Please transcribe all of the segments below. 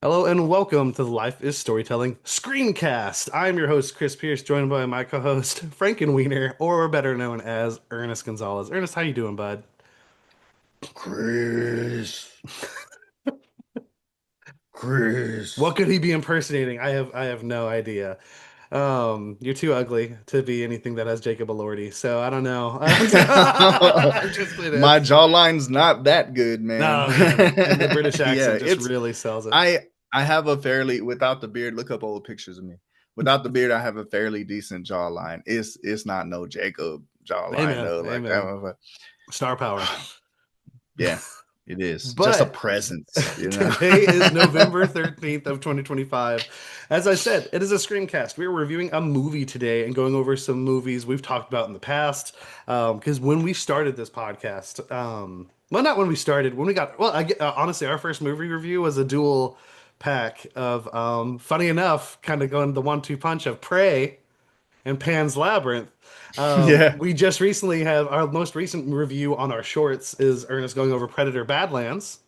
Hello and welcome to the Life is Storytelling Screencast. I'm your host, Chris Pierce, joined by my co-host, Frankenweiner, or better known as Ernest Gonzalez. Ernest, how you doing, bud? Chris, What Chris. could he be impersonating? I have no idea. You're too ugly to be anything that has Jacob Elordi, so I don't know. I'm just kidding. My jawline's not that good, man. No, man. And the British Yeah, accent just really sells it. I have a fairly without the beard. Look up old pictures of me. Without the beard, I have a fairly decent jawline. It's not no Jacob jawline Amen. though. Like that Amen. one, Star power. yeah, it is just a But presence, you know. today is November 13th of 2025. As I said, it is a screencast. We're reviewing a movie today and going over some movies we've talked about in the past. Because when we started this podcast, well, not when we started, when we got, well, honestly, our first movie review was a dual pack of, funny enough, kind of going the 1-2 punch of Prey and Pan's Labyrinth. Yeah. We just recently have our most recent review on our shorts is Ernest going over Predator Badlands.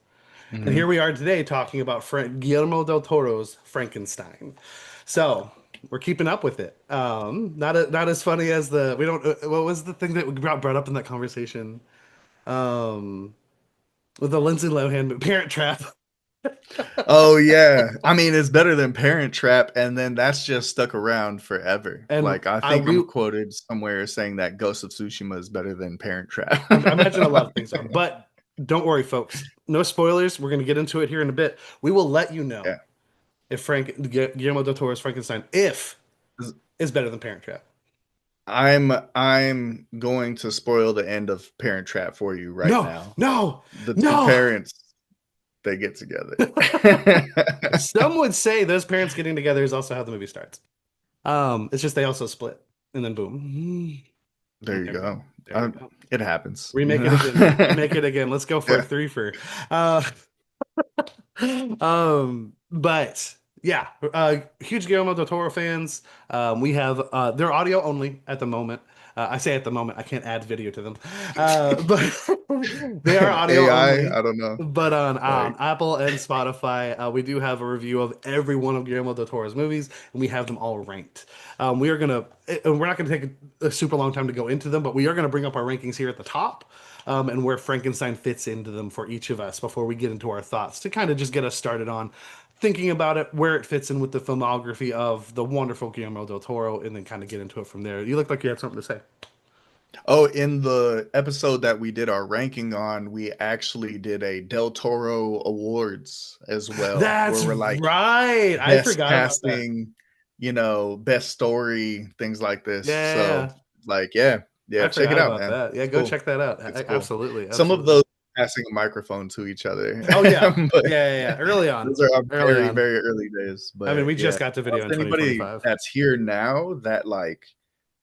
And here Mhm. we are today talking about Guillermo Del Toro's Frankenstein. So we're keeping up with it. Not as funny as the we don't. What was the thing that we brought up in that conversation? Um, with the Lindsay Lohan Parent Trap, Oh yeah. I mean, it's better than Parent Trap, and then that's just stuck around forever. and Like I I think we I'm quoted somewhere saying that Ghost of Tsushima is better than Parent Trap. I imagine a lot of things are, but don't worry, folks. No spoilers. We're going to get into it here in a bit. We will let you know Yeah. if Guillermo del Toro's Frankenstein if is better than Parent Trap. I'm going to spoil the end of Parent Trap for you right No, now. no, The two no. parents they get together. Some would say those parents getting together is also how the movie starts. It's just they also split, and then boom. There you There we go. go. There we go. It happens, you Remake it know. again. Remake it again. Let's go for a Yeah. three for. But yeah, huge Guillermo del Toro fans. We have they're audio only at the moment. I say at the moment, I can't add video to them, but they are audio AI, only. I don't know. But on Like, Apple and Spotify, we do have a review of every one of Guillermo del Toro's movies, and we have them all ranked. We are gonna, and we're not gonna take a super long time to go into them, but we are gonna bring up our rankings here at the top and where Frankenstein fits into them for each of us before we get into our thoughts to kind of just get us started on thinking about it, where it fits in with the filmography of the wonderful Guillermo del Toro, and then kind of get into it from there. You look like you had something to say. oh, in the episode that we did our ranking on, we actually did a Del Toro Awards as well, where That's we're like right. I best forgot about that. casting, best story, things like this. So, Yeah, like, yeah, yeah, I check it forgot out, about man. that. Yeah, It's go cool. check that out. It's cool. Absolutely, Some of absolutely. those passing a microphone to each other, Oh yeah, but yeah. Early on, those are early very, on. very early days. I mean, But we yeah, just got to shout video out in to anybody 2025. that's here now that like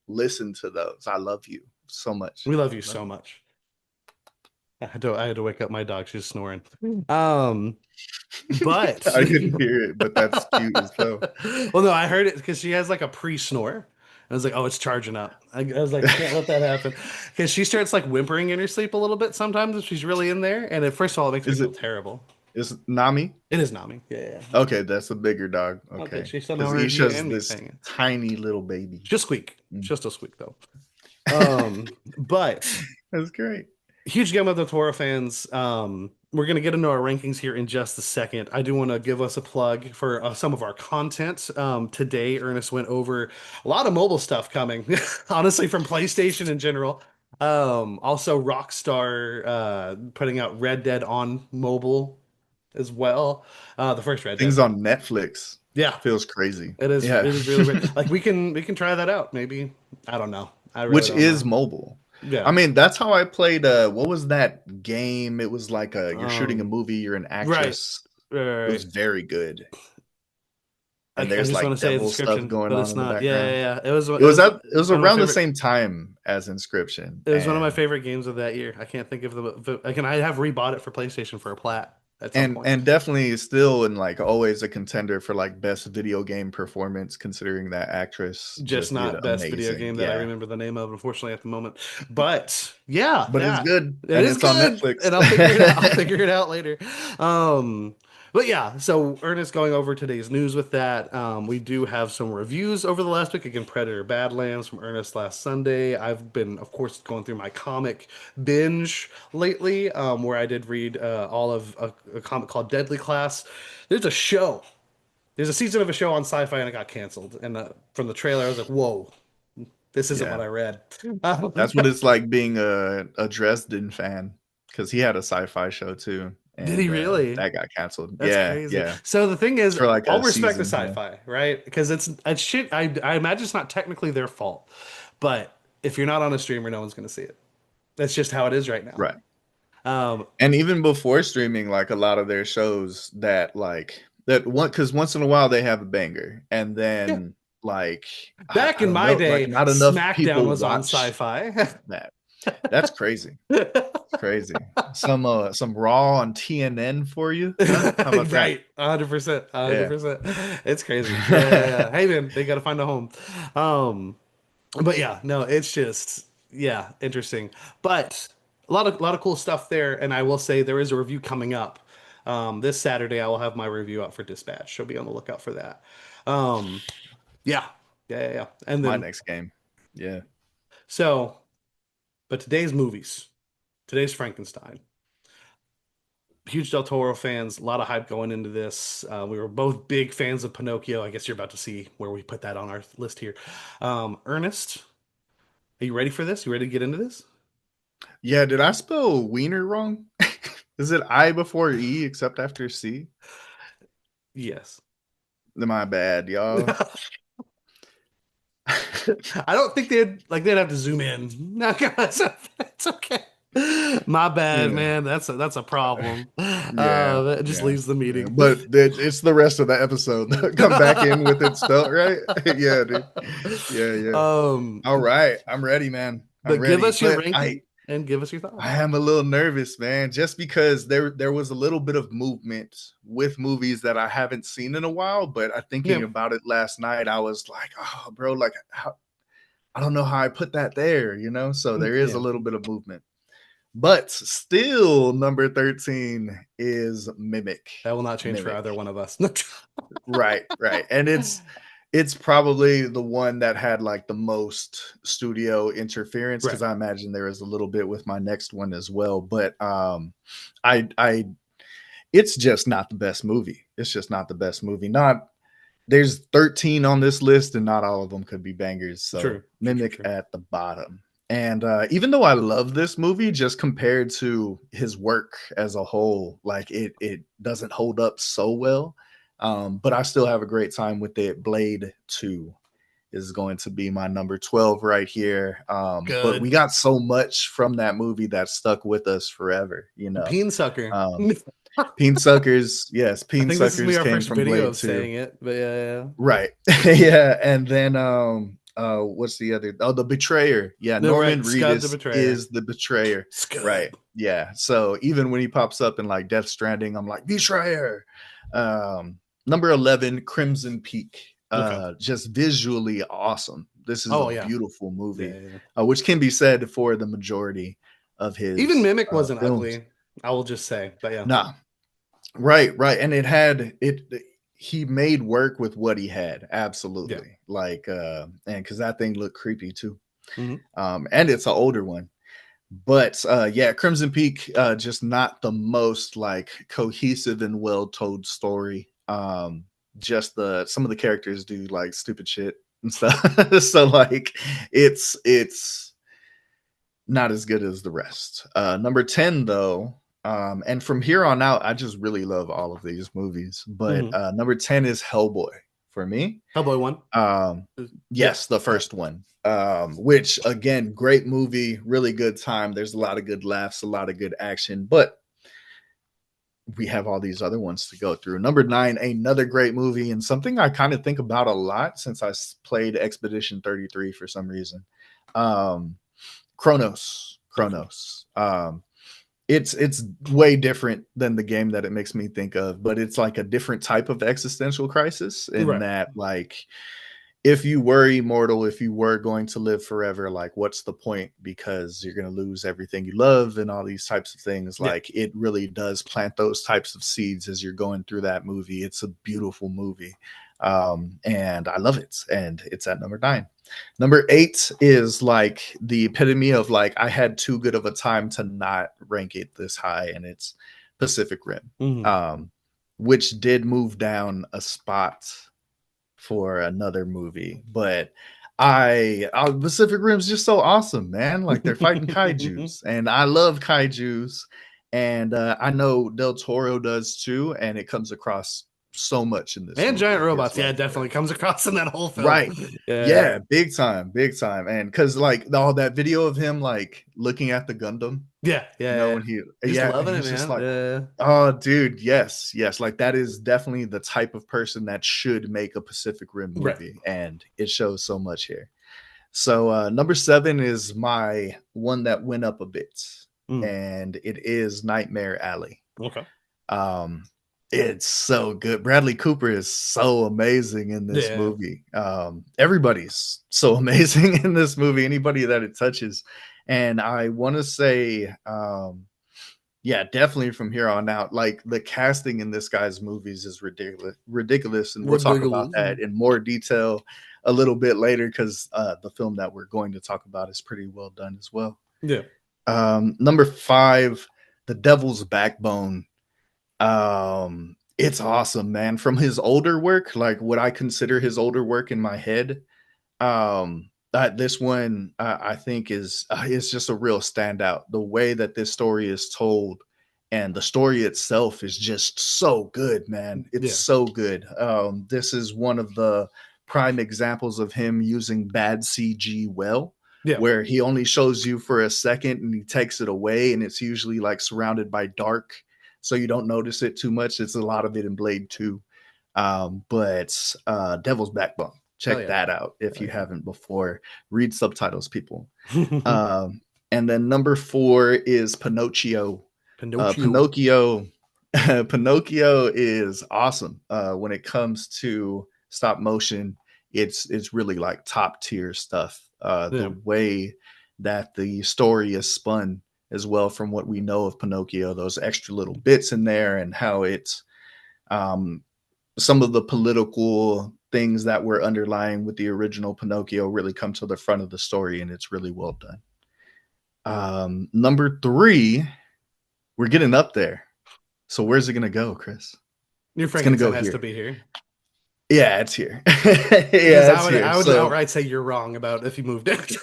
listen to those. I love you so much. We love you Love so you. much. I had to wake up my dog. She's snoring. Um, but I couldn't hear it, but that's cute as hell. well, no, I heard it because she has like a pre-snore. I was like, oh, it's charging up. I was like, I can't let that happen because she starts like whimpering in her sleep a little bit sometimes if she's really in there. And first of all, it makes me Is feel it terrible. is it Nami? It is Nami. Yeah. Okay, that's a bigger dog. Okay, Okay, she somehow because heard you Isha's and me this saying it. tiny little baby. Just squeak. Mm. Just a squeak though. But That's great. huge Guillermo del Toro fans. We're going to get into our rankings here in just a second. I do want to give us a plug for some of our content. Today, Ernest went over a lot of mobile stuff coming, honestly, from PlayStation in general. Also, Rockstar putting out Red Dead on mobile as well. The first Red Dead. Things on Netflix Yeah, feels crazy. it is. It Yeah, is really weird. Like we can try that out. Maybe I don't know. I really which don't is know. mobile. I Yeah. mean, that's how I played. What was that game? It was like you're shooting a Um. movie. You're an Right. actress. It was Right. very good. And I there's just want to like say a devil stuff description, going but on it's in the not. Yeah, yeah, background. yeah. It was. It was at it was One of my around the favorite. same time as Inscription, It was one of my and favorite games of that year. I can't think of the. I have rebought it for PlayStation for a plat. at some point. And definitely still in like always a contender for like best video game performance, considering that actress Just just did not best video amazing. game that I Yeah, remember the name of, unfortunately, at the moment. But yeah, but it's that good it and is it's on good, Netflix. and I'll figure it out. I'll figure it out later. Um, but yeah, so Ernest going over today's news with that. We do have some reviews over the last week. Again, Predator Badlands from Ernest last Sunday. I've been, of course, going through my comic binge lately, where I did read all of a comic called Deadly Class. There's a show. There's a season of a show on Sci-Fi and it got canceled. And from the trailer, I was like, "Whoa, this isn't what Yeah, I read." that's what it's like being a Dresden fan because he had a sci-fi show too, Did he and really? that got canceled. That's Yeah, crazy. yeah, So the thing is, for like I'll a respect the season. Yeah, Sci-Fi, right? Because it's shit. I imagine it's not technically their fault, but if you're not on a streamer, no one's gonna see it. That's just how it is right now. right. Um, And even before streaming, like a lot of their shows that like that one because once in a while they have a banger, and yeah. then like Back I in don't my know, like day, not enough SmackDown people was on watch Sci-Fi. that. That's crazy. Crazy. Some Raw on TNN for you, huh? How about that? Right, 100%, Yeah. 100%. It's crazy. Yeah, yeah, yeah. Hey man, they gotta find a home. Um, but yeah, no, it's just yeah, interesting. But a lot of cool stuff there, and I will say there is a review coming up. This Saturday I will have my review out for Dispatch, so be on the lookout for that. Um, yeah, yeah, yeah, yeah. And My then next game. Yeah. so, but today's movies, today's Frankenstein. Huge Del Toro fans, a lot of hype going into this. We were both big fans of Pinocchio. I guess you're about to see where we put that on our list here. Ernest, are you ready for this? You ready to get into this? Yeah, did I spell wiener wrong? Is it I before E except after C? Yes. My bad, y'all. I don't think they'd have to zoom in. No, it's okay. My bad, Yeah. man. That's a problem. Yeah, It just yeah, leaves the yeah. meeting. But it's the rest of the episode. Come back in with it spelled right. Yeah, dude. Yeah, yeah. Um, All right, I'm ready, man. I'm but give ready. us your But ranking and give us your I thoughts. am a little nervous, man, just because there was a little bit of movement with movies that I haven't seen in a while. But I Yeah, thinking about it last night, I was like, oh, bro, like how, I don't know how I put that there, you know. So there is a yeah. little bit of movement. But still, number 13 is Mimic. That will not change for Mimic. either one of us. Right, right. And it's probably the one that had like the most studio interference Right. because I imagine there is a little bit with my next one as well. But I it's just not the best movie. It's just not the best movie. Not there's 13 on this list and not all of them could be bangers. So True. True. True. Mimic True. at the bottom. And even though I love this movie, just compared to his work as a whole, like it doesn't hold up so well. But I still have a great time with it. Blade 2 is going to be my number 12 right here. But we Good. got so much from that movie that stuck with us forever, you know. Peen sucker. Um, Peen Suckers, yes, I Peen think this is gonna be Suckers our came first from video Blade of 2. saying it, but yeah, Right. Yeah. And then what's the other the betrayer. Yeah, no, right. Norman Scud the Reedus Betrayer. is the betrayer. Right. Scud. Yeah. So even when he pops up in like Death Stranding, I'm like, betrayer. Number 11, Crimson Peak. Okay. Just visually awesome. This is a Oh yeah. beautiful Yeah, movie, yeah, yeah. which can be said for the majority of Even his Mimic wasn't films. ugly. I will just say, but yeah. Nah, right, right. And it had it he made work with what he had. Yeah. Absolutely. Like and cuz that thing looked creepy too. Hmm. And it's an older one. But yeah, Crimson Peak just not the most like cohesive and well-told story. Just the some of the characters do like stupid shit and stuff. So like it's not as good as the rest. Number 10, though, and from here on out, I just really love all of these movies. But Hmm. number 10 is Hellboy for me. Hellboy one. Um, Yeah. yes, the Yeah. first one, which again, great movie, really good time. There's a lot of good laughs, a lot of good action, but we have all these other ones to go through. Number 9, another great movie, and something I kind of think about a lot since I played Expedition 33 for some reason. Um, Chronos. Okay. Chronos. it's way different than the game that it makes me think of, but it's like a different type of existential crisis in Right. that, like, if you were immortal, if you were going to live forever, like, what's the point? Because you're going to lose everything you love and all these types of things. Yeah. Like, it really does plant those types of seeds as you're going through that movie. It's a beautiful movie. And I love it. And it's at number 9. Number 8 is like the epitome of like, I had too good of a time to not rank it this high, and it's Pacific Rim, Mhm. um, which did move down a spot for another movie. But Pacific Rim's just so awesome, man. Like, they're fighting kaijus, and I love kaijus, and I know Del Toro does too, and it comes across so much in this And giant movie, his robots. Yeah, love it for it. definitely comes across in that whole film. Right. Yeah. Yeah, big time, big time. And because like all that video of him like looking at the Gundam, Yeah. you Yeah. know, Yeah. when he, Just yeah, and loving it, he's just man. like, Yeah. oh, dude, yes, yes. Like, that is definitely the type of person that should make a Pacific Rim Right. movie. And it shows so much here. So number 7 is my one that went up a bit, Mm. and it is Nightmare Alley. Okay. Um, it's so good. Bradley Cooper is so amazing in this Yeah. movie. Everybody's so amazing in this movie. Anybody that it touches, and I want to say, yeah, definitely from here on out, like, the casting in this guy's movies is ridiculous, and we'll talk about Ridiculous. that in more detail a little bit later because the film that we're going to talk about is pretty well done as well. Yeah. Number 5, The Devil's Backbone. It's awesome, man. From his older work, like what I consider his older work in my head, this one I think is just a real standout. The way that this story is told, and the story itself is just so good, man. It's Yeah. so good. This is one of the prime examples of him using bad CG well, Yeah. where he only shows you for a second and he takes it away, and it's usually like surrounded by dark, so you don't notice it too much. It's a lot of it in Blade 2. But Devil's Backbone, Hell check yeah. that out if Hell you yeah. haven't before. Read subtitles, people. Um, and then number 4 is Pinocchio. Pinocchio. Pinocchio, Pinocchio is awesome. When it comes to stop motion, it's really like top tier stuff. Yeah. The way that the story is spun as well, from what we know of Pinocchio, those extra little bits in there, and how it's um, some of the political things that were underlying with the original Pinocchio really come to the front of the story, and it's really well done. Number 3, we're getting up there. So where's it gonna go, Chris? New It's gonna Frankenstein go has to here. be here. Yeah, it's here. Because Yeah, it's here. I would So outright say you're wrong about if you moved it.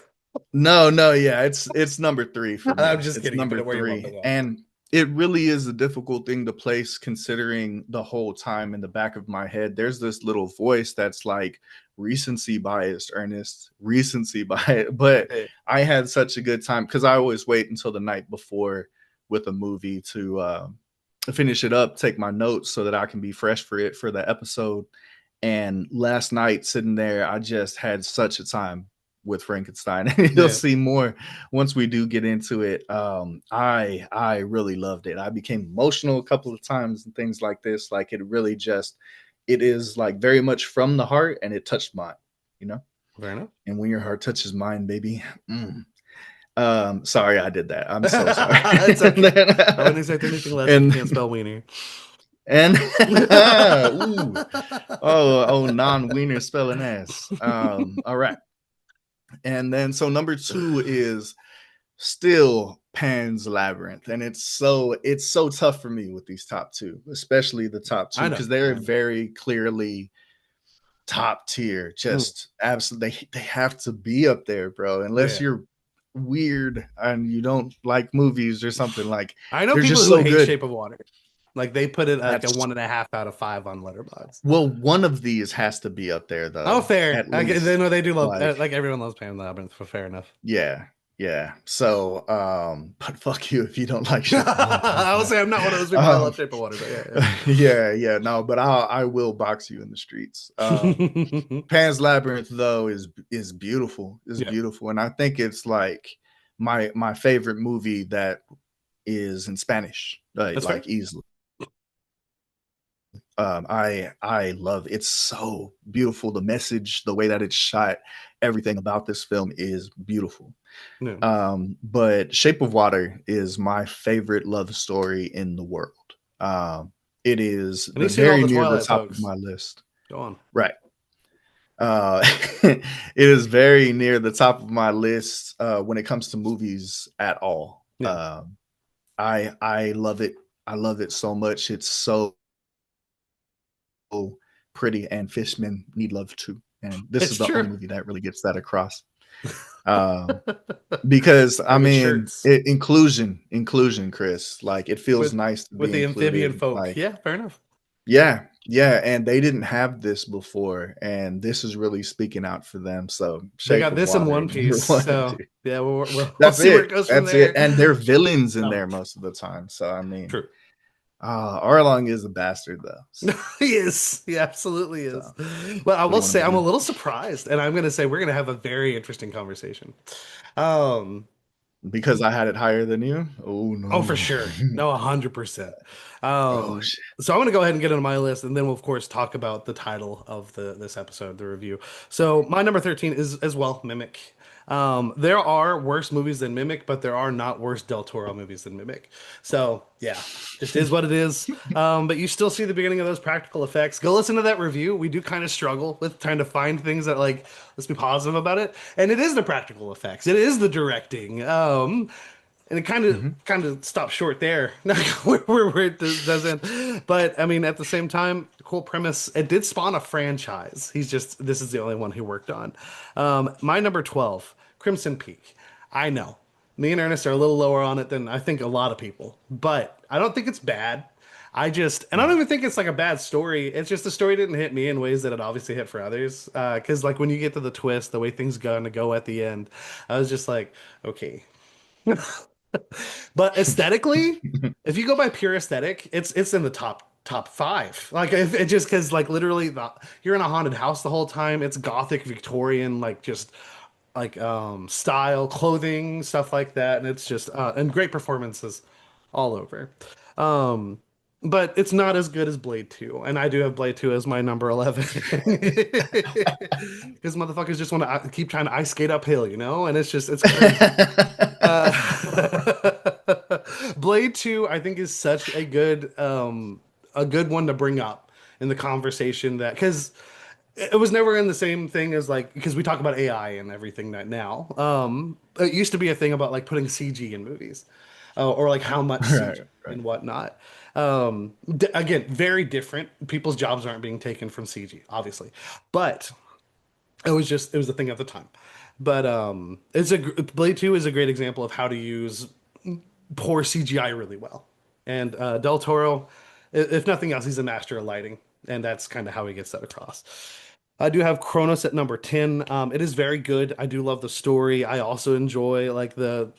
no, yeah, it's number 3 for I'm me. just It's kidding. You put number it where you want to 3, go. and it really is a difficult thing to place, considering the whole time in the back of my head, there's this little voice that's like, recency biased, Ernest, recency bias. But Hey. I had such a good time because I always wait until the night before with a movie to finish it up, take my notes so that I can be fresh for it for the episode. And last night, sitting there, I just had such a time with Frankenstein. You'll Yeah. see more once we do get into it. I really loved it. I became emotional a couple of times and things like this. Like, it really just, it is like very much from the heart, and it touched mine, you know. Fair enough. And when your heart touches mine, baby. Sorry, I did that. I'm so sorry. It's okay. I wouldn't expect anything less if you and can't spell wiener. and ooh, oh, non-wiener spelling ass. All right. And then so number 2 is still Pan's Labyrinth, and it's so tough for me with these top 2, especially the top 2, I know. because they're very clearly top tier. Just absolutely, they have to be up there, bro. Unless Yeah. you're weird and you don't like movies or something, like, I know they're people just who so hate good. Shape of Water. Like they put it like a That's 1.5 out of 5 on Letterboxd. Well, one of these has to be up there Oh, though, fair. at They least. know they do love Like, like everyone loves Pan Labyrinth. For fair enough. yeah, yeah. So, but fuck you if you don't like Shape of Water. I would say I'm not one of those people that love Shape of Water, but yeah. Yeah, no, but I will box you in the streets. Yeah. Pan's Labyrinth though is beautiful, Yeah. beautiful, and I think it's like my favorite movie that is in Spanish, That's fair. like easily. I love it's so beautiful. The message, the way that it's shot, everything about this film is beautiful. No. But Shape of Water is my favorite love story in the world. It is And he's the seen all very the near the Twilight top of folks. my list. Go on. Right. It is very near the top of my list when it comes to movies at all. Yeah. I love it. I love it so much. It's so pretty, and fishmen need love too. And this is It's the true. only movie that really gets that across. Um, because I Wearing his mean, shirts inclusion, Chris. Like it feels with nice to with be the amphibian included. folk. Like Yeah, fair enough. yeah, and they didn't have this before, and this is really speaking out for them. So, They Shape got of this in Water, One number Piece, one, so dude. yeah, we'll That's see where it it. goes from That's it. there. And they're villains in Oh, there most of the time. So I mean, true. Arlong is a bastard though. So, He is. He absolutely so is. But I what do will you want say me to I'm a do? little surprised, and I'm going to say we're going to have a very interesting conversation. Um, Because I had it higher than you? Oh Oh, for no. sure. No, 100%. Oh shit. So I'm gonna go ahead and get into my list, and then we'll of course talk about the title of the this episode, the review. So my number 13 is as well Mimic. There are worse movies than Mimic, but there are not worse Del Toro movies than Mimic. So yeah, just is what it is. But you still see the beginning of those practical effects. Go listen to that review. We do kind of struggle with trying to find things that like let's be positive about it. And it is the practical effects. It is the directing. And it Mhm. kind of stops short there, where it doesn't. But I mean, at the same time, cool premise. It did spawn a franchise. He's just this is the only one he worked on. My number 12, Crimson Peak. I know me and Ernest are a little lower on it than I think a lot of people, but I don't think it's bad. And I don't even think it's like a bad story. It's just the story didn't hit me in ways that it obviously hit for others. Because like when you get to the twist, the way things gonna go at the end, I was just like, okay, but aesthetically, if you go by pure aesthetic, it's in the top five. Like if it just because like literally you're in a haunted house the whole time. It's gothic Victorian, like just like style, clothing, stuff like that, and it's just and great performances all over. Um, but it's not as good as Blade 2, and I do have Blade 2 as my number 11. Because motherfuckers just want to keep trying to ice skate uphill, you know, and it's crazy. Uh, Blade 2, I think, is such a good one to bring up in the conversation that because it was never in the same thing as like because we talk about AI and everything that now. It used to be a thing about like putting CG in movies, or like how much Right, CG right. and whatnot. Again, very different. People's jobs aren't being taken from CG, obviously, but it was a thing at the time. But Blade 2 is a great example of how to use poor CGI really well. And Del Toro, if nothing else, he's a master of lighting, and that's kind of how he gets that across. I do have Kronos at number 10. It is very good. I do love the story. I also enjoy like the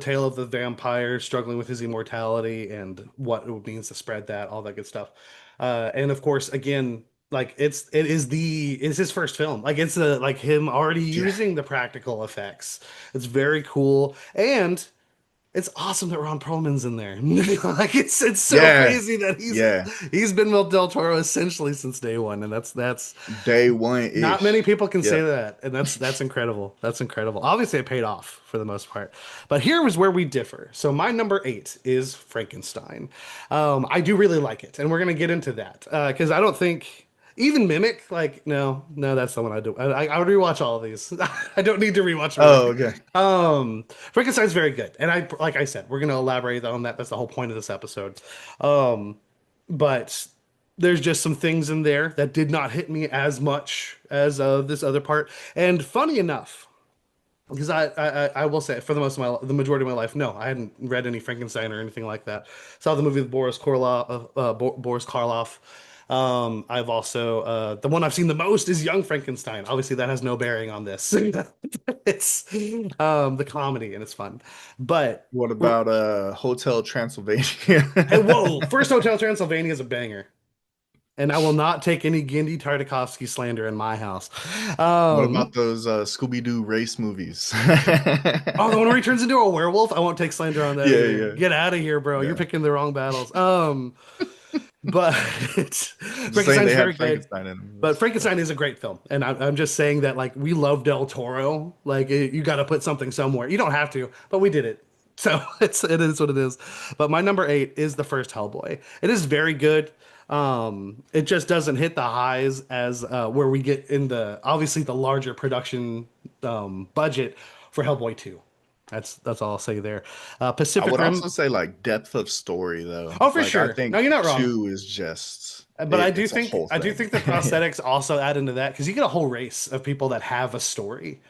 tale of the vampire struggling with his immortality and what it means to spread that, all that good stuff. And of course, again, like it's his first film. Like it's like him already Yeah. using the practical effects. It's very cool. And it's awesome that Ron Perlman's in there. Like it's so Yeah. crazy that Yeah. he's been with Del Toro essentially since day one, and that's Day one not many ish. people can say Yep. that, and that's incredible. That's incredible. Obviously, it paid off for the most part. But here was where we differ. So my number 8 is Frankenstein. I do really like it, and we're gonna get into that because I don't think even Mimic like no that's the one I do. I would rewatch all of these. I don't need to rewatch Oh, Mimic. okay. Frankenstein's very good, and I like I said we're gonna elaborate on that. That's the whole point of this episode. Um, but there's just some things in there that did not hit me as much as this other part. And funny enough, because I will say for the most of the majority of my life, no, I hadn't read any Frankenstein or anything like that. Saw the movie with Boris Karloff. I've also the one I've seen the most is Young Frankenstein. Obviously, that has no bearing on this. It's the comedy and it's fun, but What about Hotel Transylvania? hey, whoa! First Hotel Transylvania is a banger. and I will not take any Gendy Tartakovsky slander in my house. What about Um, those Scooby-Doo race movies? oh, the one where he turns into a werewolf. I won't take slander on that Yeah, either. yeah, Get out of here, bro. You're yeah. picking the wrong battles. But I'm just saying Frankenstein's they very had good. Frankenstein in them. But Frankenstein is a great film, and I'm just saying that like we love Del Toro. Like you got to put something somewhere. You don't have to, but we did it. So it is what it is. But my number eight is the first Hellboy. It is very good. It just doesn't hit the highs as where we get in the obviously the larger production budget for Hellboy 2. That's all I'll say there. I Pacific would Rim. also say like depth of story though. Oh, for Like I sure. No, think you're not wrong. two is just But it's a whole I do thing. think the Yeah. prosthetics also add into that because you get a whole race of people that have a story.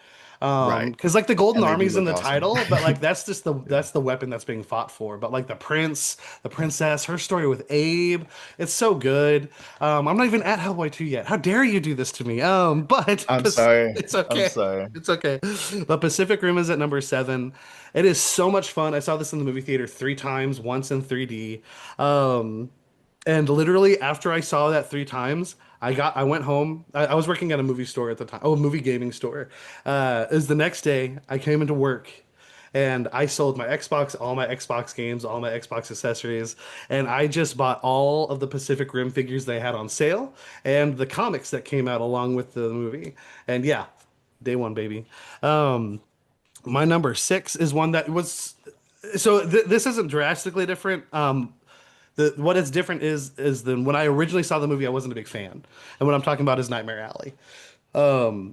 Right. Because like the Golden And they do Army's in look the awesome. title, but like that's just Yeah. the weapon that's being fought for. But like the prince, the princess, her story with Abe, it's so good. I'm not even at Hellboy 2 yet. How dare you do this to me? But I'm sorry. it's I'm okay. sorry. It's okay. But Pacific Rim is at number seven. It is so much fun. I saw this in the movie theater three times, once in 3D. Um, and literally after I saw that three times, I went home. I was working at a movie store at the time. Oh, a movie gaming store. Is the next day I came into work and I sold my Xbox, all my Xbox games, all my Xbox accessories, and I just bought all of the Pacific Rim figures they had on sale and the comics that came out along with the movie. And yeah, day one, baby. Um, my number six is one that was so this isn't drastically different. The what is different is than when I originally saw the movie, I wasn't a big fan, and what I'm talking about is Nightmare Alley.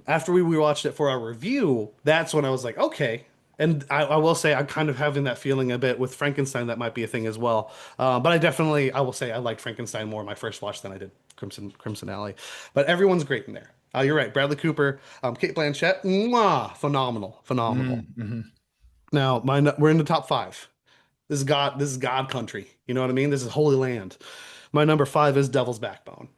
After we rewatched it for our review, that's when I was like, okay. And I will say I'm kind of having that feeling a bit with Frankenstein. That might be a thing as well. But I will say I liked Frankenstein more my first watch than I did Crimson Alley. But everyone's great in there. You're right, Bradley Cooper, Kate Blanchett, mwah, phenomenal, phenomenal. Mm-hmm. Now, we're in the top five. This is God. This is God country. You know what I mean? This is Holy Land. My number five is Devil's Backbone.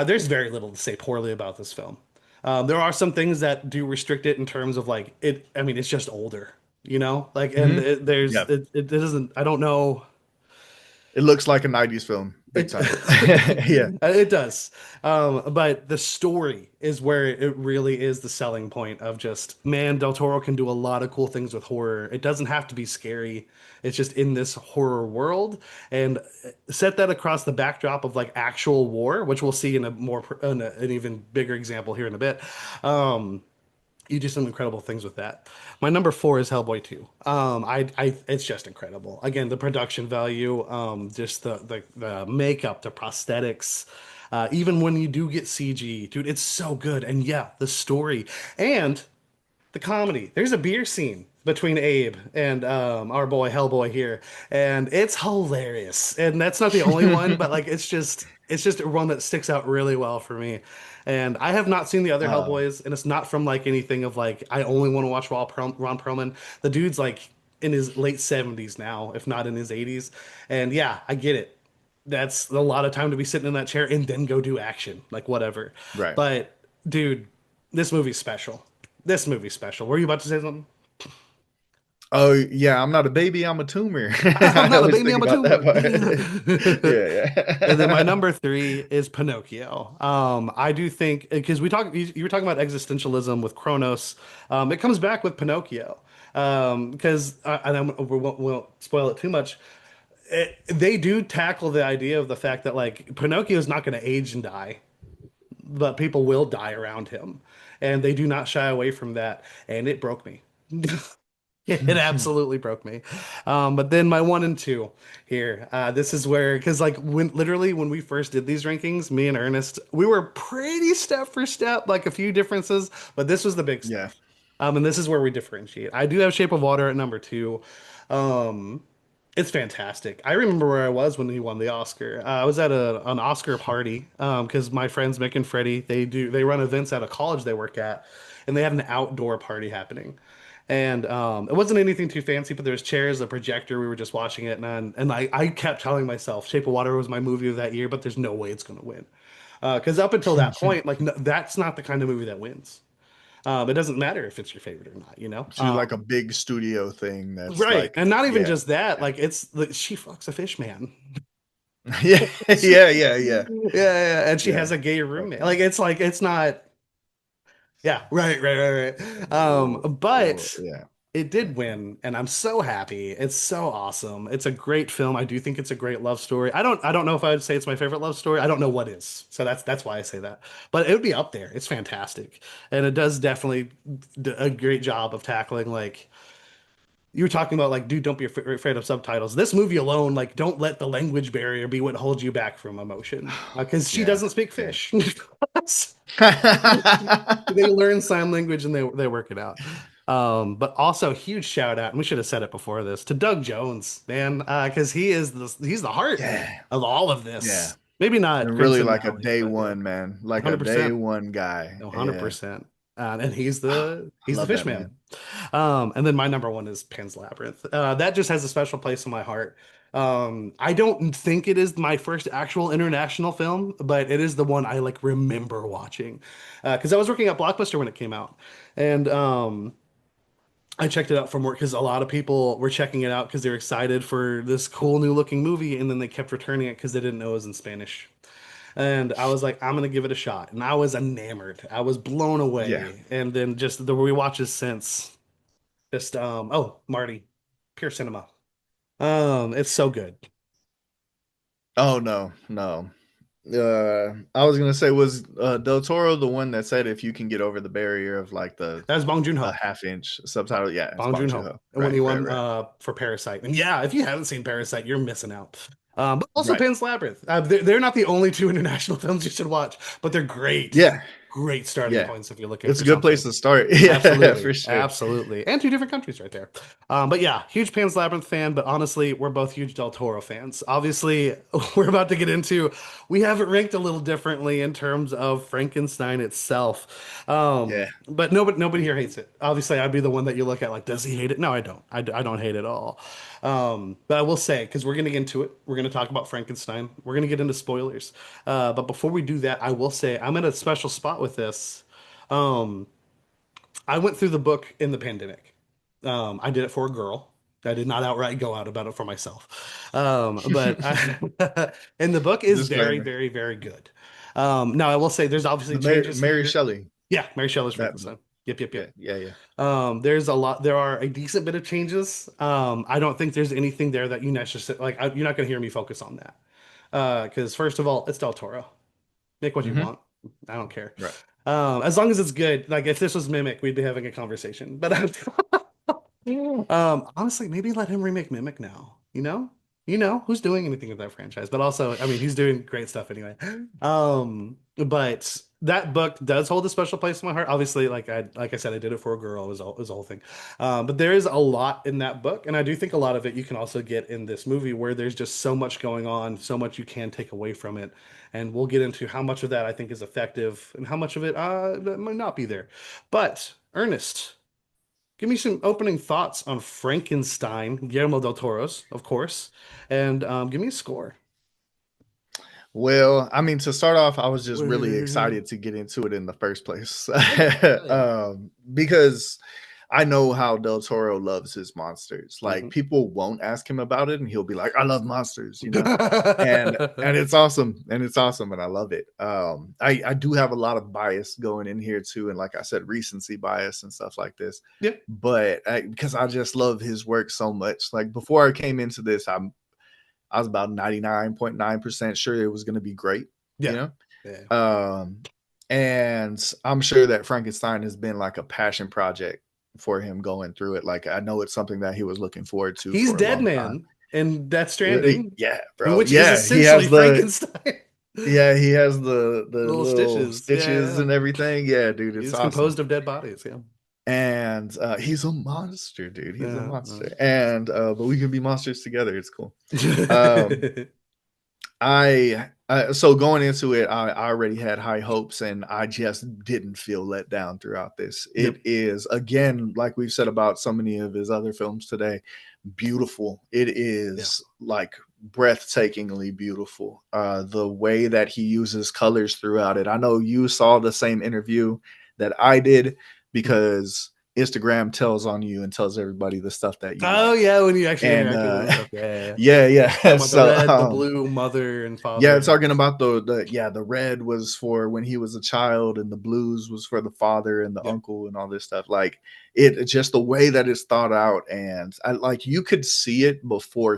There's very little to say poorly about this film. There are some things that do restrict it in terms of like it. I mean, it's just older. You know, like and Hmm. Yeah. it doesn't. I don't know. It looks like a 90s film, big It time. Yeah. it does, but the story is where it really is the selling point of just man, Del Toro can do a lot of cool things with horror. It doesn't have to be scary. It's just in this horror world, and set that across the backdrop of like actual war, which we'll see in an even bigger example here in a bit. Um, you do some incredible things with that. My number four is Hellboy 2. It's just incredible. Again, the production value, just the makeup, the prosthetics, even when you do get CG, dude, it's so good. And yeah, the story and the comedy. There's a beer scene between Abe and our boy Hellboy here, and it's hilarious. And that's not the only one, but like it's just one that sticks out really well for me. And I have not seen the other um, Hellboys, and it's not from like anything of like I only want to watch Ron Perlman. The dude's like in his late 70s now, if not in his 80s. And yeah, I get it. That's a lot of time to be sitting in that chair and then go do action, like whatever. right. But dude, this movie's special. This movie's special. Were you about to say something? Oh yeah, I'm not a baby, I'm a tumor. I'm I not a always baby, think I'm a about that tumor. part. Yeah, And then my yeah. number three is Pinocchio. I do think because you were talking about existentialism with Kronos. It comes back with Pinocchio. Because we won't spoil it too much. They do tackle the idea of the fact that like Pinocchio is not going to age and die, but people will die around him, and they do not shy away from that. And it broke me. It absolutely broke me. But then my one and two here. This is where, because like when we first did these rankings, me and Ernest, we were pretty step for step, like a few differences, but this was the big Yeah. stuff. And this is where we differentiate. I do have Shape of Water at number two. Um, it's fantastic. I remember where I was when he won the Oscar. I was at an Oscar party because my friends Mick and Freddie they run events at a college they work at, and they had an outdoor party happening. And it wasn't anything too fancy, but there was chairs, a projector. We were just watching it, and I kept telling myself, "Shape of Water was my movie of that year," but there's no way it's going to win. Because up until that point, like no, that's not the kind of movie that wins. It doesn't matter if it's your favorite or not, you know. To like a big studio thing that's Right, like, and not even yeah, just that. yeah. Like it's she fucks a fish man. Yeah, yeah, yeah, yeah, Yeah, and she has yeah. a gay roommate. Okay. Like it's not. Yeah, right. But Yeah. it did win, and I'm so happy. It's so awesome. It's a great film. I do think it's a great love story. I don't know if I would say it's my favorite love story. I don't know what is. So that's why I say that. But it would be up there. It's fantastic. And it does definitely a great job of tackling like you were talking about like dude don't be afraid of subtitles. This movie alone like don't let the language barrier be what holds you back from emotion because she Yeah. doesn't speak Yeah. fish. They learn sign language and they work it out. But also huge shout out, and we should have said it before this, to Doug Jones, man, because he's the heart Yeah. of all of Yeah. this. Maybe not And really Crimson like a Valley, day but yeah, one, man. Like a day 100%, one guy. Yeah. 100%. And I he's the love fish that man. man. And then my number one is Pan's Labyrinth. That just has a special place in my heart. I don't think it is my first actual international film, but it is the one I like remember watching. Because I was working at Blockbuster when it came out, and I checked it out from work because a lot of people were checking it out because they're excited for this cool new looking movie, and then they kept returning it because they didn't know it was in Spanish. And I was like, I'm gonna give it a shot, and I was enamored. I was blown Yeah. away, and then just the rewatches since. Just oh, Marty, pure cinema. It's so good. Oh no, no. I was gonna say, was Del Toro the one that said if you can get over the barrier of like That was Bong the Joon-ho. half inch subtitle? Yeah, it's Bong Bong Joon-ho. Joon-ho. And when Right, he right, won right, for Parasite. And yeah, if you haven't seen Parasite, you're missing out. But also right. Pan's Labyrinth. They're not the only two international films you should watch, but they're great, Yeah, great starting yeah. points if you're looking It's for a good place something. to start. Yeah, Absolutely, for sure. absolutely, and two different countries right there. But yeah, huge Pan's Labyrinth fan. But honestly, we're both huge Del Toro fans. Obviously, we're about to get into. We have it ranked a little differently in terms of Frankenstein itself. Yeah. But nobody here hates it. Obviously, I'd be the one that you look at like, does he hate it? No, I don't. I don't hate it at all. But I will say, because we're gonna get into it, we're gonna talk about Frankenstein. We're gonna get into spoilers. But before we do that, I will say I'm in a special spot with this. Um, I went through the book in the pandemic. I did it for a girl. I did not outright go out about it for myself. And the book is very, Disclaimer. very, very good. Now I will say there's obviously The Mary, changes Mary here. Shelley. Yeah, Mary Shelley's That. Frankenstein. Yep. Yeah, yeah, yeah. There's a lot. There are a decent bit of changes. I don't think there's anything there that you necessarily like. You're not going to hear me focus on that. Because first of all, it's Del Toro. Make what you Hmm. want. I don't care. Right. As long as it's good. Like if this was Mimic, we'd be having a conversation. But honestly, maybe let him remake Mimic now. You know who's doing anything with that franchise. But also, I mean, he's doing great stuff anyway. But that book does hold a special place in my heart. Obviously, like I said, I did it for a girl. It was a whole thing. But there is a lot in that book, and I do think a lot of it you can also get in this movie, where there's just so much going on, so much you can take away from it, and we'll get into how much of that I think is effective and how much of it that might not be there. But Ernest. Give me some opening thoughts on Frankenstein, Guillermo del Toro's, of course, and give me a score. Well, I mean, to start off, I was just really Woo. excited to get into it in the first place, Hell yeah. because I know how Del Toro loves his monsters. Like Mhm. people won't ask him about it, and he'll be like, "I love monsters," and it's awesome, and I love it. I do have a lot of bias going in here too, and like I said, recency bias and stuff like this. Yeah, But because I just love his work so much. Like before I came into this, I was about 99.9% sure it was going to be great, you yeah, know? yeah. Um, and I'm sure that Frankenstein has been like a passion project for him going through it. Like, I know it's something that he was looking forward to He's for a Dead long time. Man in Death Stranding, Yeah, and bro. which is Yeah, essentially Frankenstein. he has the Little little stitches. stitches Yeah. and everything. Yeah, dude, it's He's awesome. composed of dead bodies. Yeah. And he's a monster, dude. He's a Yeah. monster. And but we can be monsters together. It's cool. Um, so going into it, I already had high hopes, and I just didn't feel let down throughout this. Yep. It is, again, like we've said about so many of his other films today, beautiful. It Yeah. is like breathtakingly beautiful. The way that he uses colors throughout it. I know you saw the same interview that I did, Mhm. because Instagram tells on you and tells everybody the stuff that you Oh like. yeah, when you actually And interact with him and stuff. Yeah. Yeah, yeah. Talking about the So red, the blue, mother and yeah, father. talking about the red was for when he was a child, and the blues was for the father and the Yeah, uncle and all this stuff. Like it just the way that it's thought out, and I like you could see it before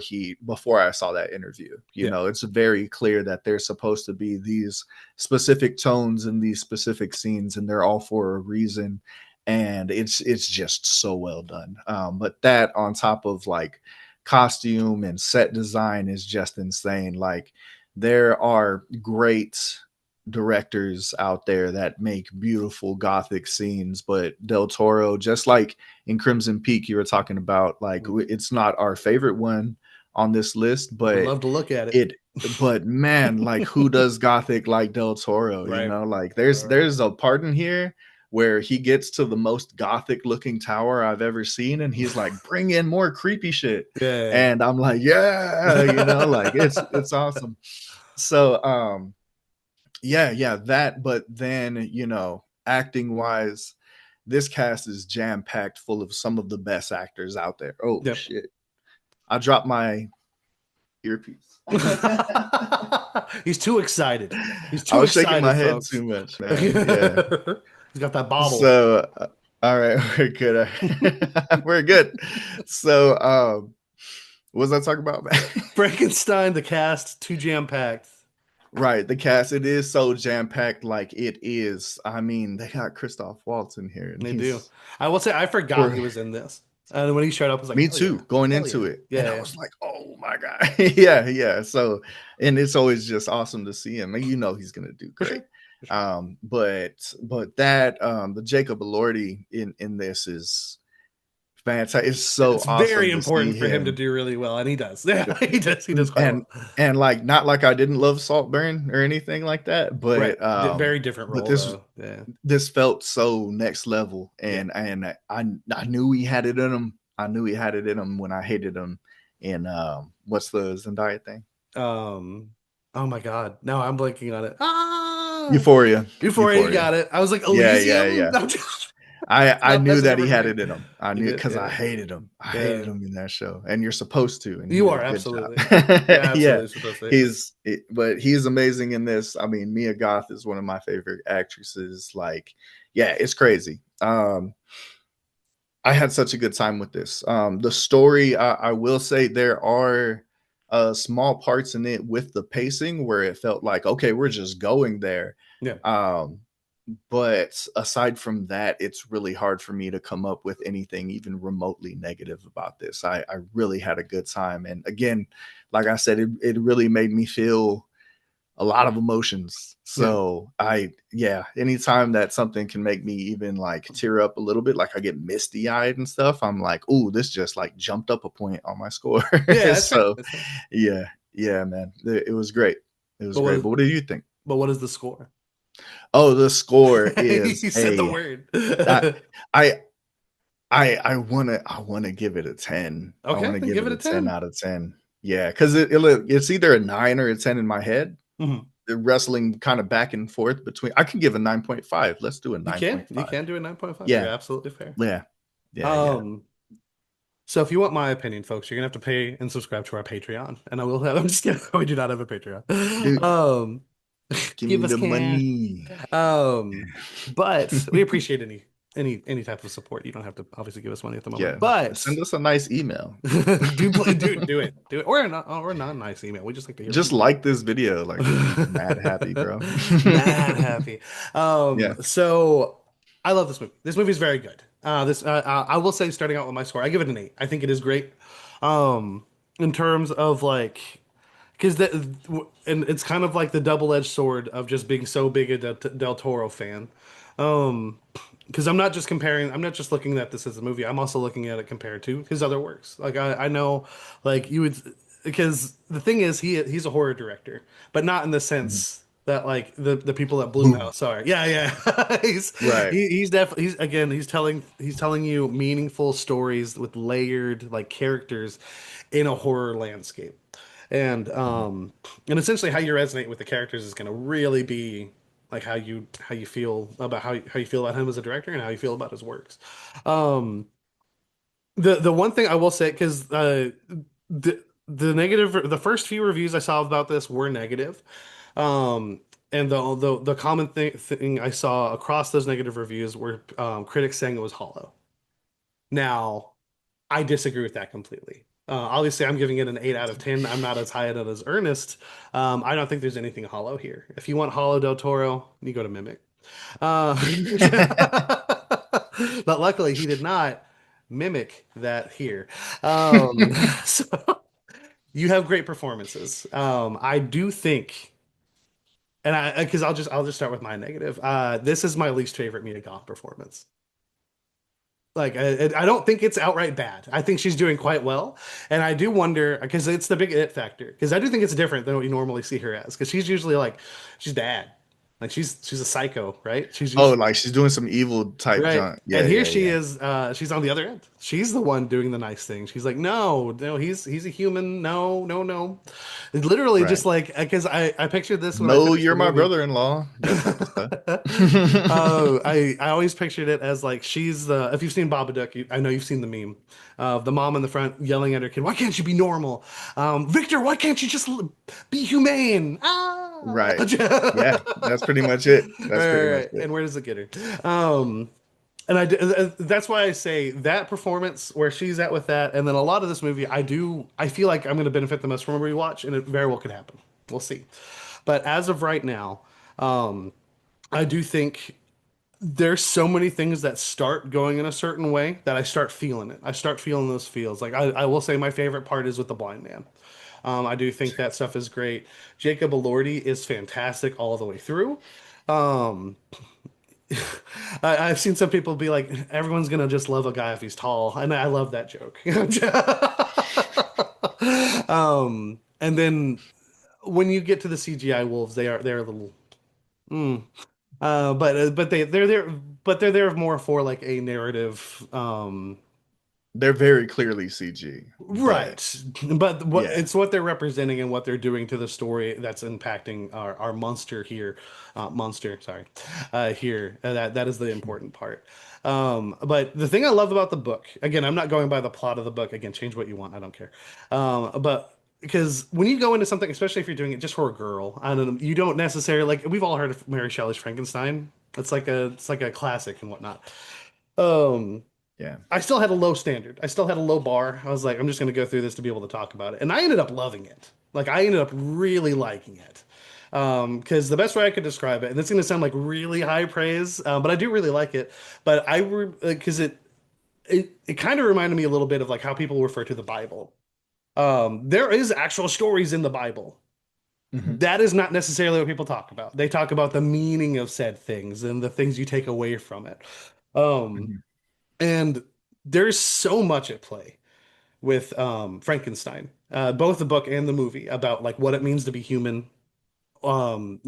I saw that interview. You yeah, know, it's very clear that there's supposed to be these specific tones in these specific scenes, and they're all for a reason. And it's just so well done. But that on top of like costume and set design is just insane. Like there are great directors out there that make beautiful gothic scenes, but Del Toro, just like in Crimson Peak you were talking about, like mm, it's not our favorite one on this list, would but love to look at it. it but man, like who does gothic like Del Toro? You Right, know, like right. there's a part in here where he gets to the most gothic looking tower I've ever seen, and he's like, bring in more creepy shit. Yeah. And I'm like, yeah, you know, like it's awesome. So yeah, yeah, that, but then, you know, acting wise, this cast is jam packed full of some of the best actors out there. Oh Yep. shit. I dropped my earpiece. He's too excited. He's I too was shaking my excited, head folks. too much, man. Yeah. He's got that bobble. So all right, we're good. We're good. So what was I talking about? Frankenstein, the cast, too jam packed. Right, the cast, it is so jam packed, like it is. I mean, they got Christoph Waltz in here, and They do. he's I will say I forgot for he was in this. And when he showed up, I was like, me hell yeah. too. Going Hell yeah. into it, and I Yeah, was like, "Oh my god, yeah, yeah." So, and it's always just awesome to see him, and you know he's gonna do for great. sure. For sure. But that the Jacob Elordi in this is fantastic. It's so It's very awesome to see important for him to him. do really well, and he does. Yeah, he does. He does quite and well. and like not like I didn't love Saltburn or anything like that, Right. Very different but role this though. Yeah. this felt so next level, Yeah. and I knew he had it in him. I knew he had it in him when I hated him in what's the Zendaya thing? Um. Oh my God. No, I'm blanking on it. Ah. Euphoria. Before you Euphoria. got it, I was like Yeah, yeah, Elysium. yeah. I'm just I not knew messing that up he her had brain. it in him. I You knew did. because I Yeah. hated him. I hated Yeah. him in that show, and you're supposed to, and he You did are a good job. absolutely. You're Yeah, absolutely supposed to. but he's amazing in this. I mean, Mia Goth is one of my favorite actresses. Like, yeah, it's crazy. I had such a good time with this. The story, I will say, there are small parts in it with the pacing where it felt like, okay, we're just going there. Yeah. Um, but aside from that, it's really hard for me to come up with anything even remotely negative about this. I really had a good time. And again, like I said, it really made me feel a lot of emotions. Yeah. So yeah, anytime that something can make me even like tear up a little bit, like I get misty eyed and stuff, I'm like, ooh, this just like jumped up a point on my score. Yeah. That's fair. So That's fair. yeah, yeah, man, it was great. It was But what great. is But what do you think? but what is the score? Oh, the score is You said the a word. I I I wanna give it a 10. I Okay, want to then give give it it a a 10 10. out of 10. Yeah, because it's either a 9 or a 10 in my head. Mhm. The wrestling kind of back and forth between. I can give a 9.5. Let's do a You 9.5. can do a 9.5. You're Yeah, absolutely fair. yeah, yeah, yeah. Um, so if you want my opinion, folks, you're gonna have to pay and subscribe to our Patreon. And I will have, I'm just kidding. We do not have a Patreon. Dude, give Give me us the cash. money. Um, but we appreciate any type of support. You don't have to obviously give us money at the moment, Yeah, but send us a nice email. do it, or a non nice email. We just like to hear from Just you. like this video. Like, we'll be mad happy, bro. Mad happy. Yeah. So I love this movie. This movie is very good. I will say, starting out with my score, I give it an 8. I think it is great. In terms of like, because and it's kind of like the double-edged sword of just being so big a Del Toro fan. Um, because I'm not just looking at this as a movie. I'm also looking at it compared to his other works. Like I know, like you would, because the thing is, he's a horror director, but not in the Mhm. sense that like the people at Boo. Blumhouse are. Yeah, yeah. Right. He's definitely he's telling you meaningful stories with layered like characters in a horror landscape. And Mhm. and essentially how you resonate with the characters is going to really be like how you feel about how you feel about him as a director and how you feel about his works. Um, the one thing I will say, because the first few reviews I saw about this were negative. Um, and the common thing I saw across those negative reviews were critics saying it was hollow. Now, I disagree with that completely. Obviously, I'm giving it an 8 out of 10. I'm not as high on it as Ernest. I don't think there's anything hollow here. If you want hollow Del Toro, you go to Mimic. Uh, but luckily, he did not mimic that here. So you have great performances. I do think, and because I'll just start with my negative. This is my least favorite Mia Goth performance. Like I don't think it's outright bad. I think she's doing quite well, and I do wonder because it's the big it factor. Because I do think it's different than what you normally see her as. Because she's usually like she's bad, like she's a psycho, right? She's Oh, usually like she's doing some evil type right. junk. And Yeah, here yeah, she yeah. is, she's on the other end. She's the one doing the nice thing. She's like, no, no, he's a human. No, no, no. It's literally Right. just like because I pictured this when I No, finished you're the my movie. brother-in-law. That type of stuff. Oh, I always pictured it as like she's the if you've seen Babadook, I know you've seen the meme of the mom in the front yelling at her kid, "Why can't you be normal? Victor, why can't you just be humane?" Ah, Right. Yeah, right, that's pretty much it. That's pretty right, much right. it. And where does it get her? And that's why I say that performance where she's at with that, and then a lot of this movie, I feel like I'm going to benefit the most from a rewatch, and it very well could happen. We'll see. But as of right now, I do think there's so many things that start going in a certain way that I start feeling it. I start feeling those feels. Like I will say my favorite part is with the blind man. I do think that stuff is great. Jacob Elordi is fantastic all the way through. Um, I've seen some people be like, everyone's gonna just love a guy if he's tall, and I love that joke. And then when you get to the CGI wolves, they're a little. Mm. But they're there but they're there more for like a narrative They're very clearly CG, but right. But what yeah. it's what they're representing and what they're doing to the story that's impacting our monster here. Monster, sorry. Here. That is the important part. But the thing I love about the book, again, I'm not going by the plot of the book. Again, change what you want. I don't care. But because when you go into something, especially if you're doing it just for a girl, I don't know, you don't necessarily like we've all heard of Mary Shelley's Frankenstein. It's like a classic and whatnot. Um, Yeah. I still had a low standard. I still had a low bar. I was like, I'm just going to go through this to be able to talk about it. And I ended up loving it. Like, I ended up really liking it. Because the best way I could describe it, and it's going to sound like really high praise, but I do really like it. But because it kind of reminded me a little bit of like how people refer to the Bible. There is actual stories in the Bible. Hmm. That is not necessarily what people talk about. They talk about the meaning of said things and the things you take away from it. Um, Hmm. and there's so much at play with Frankenstein, both the book and the movie, about like what it means to be human. Um,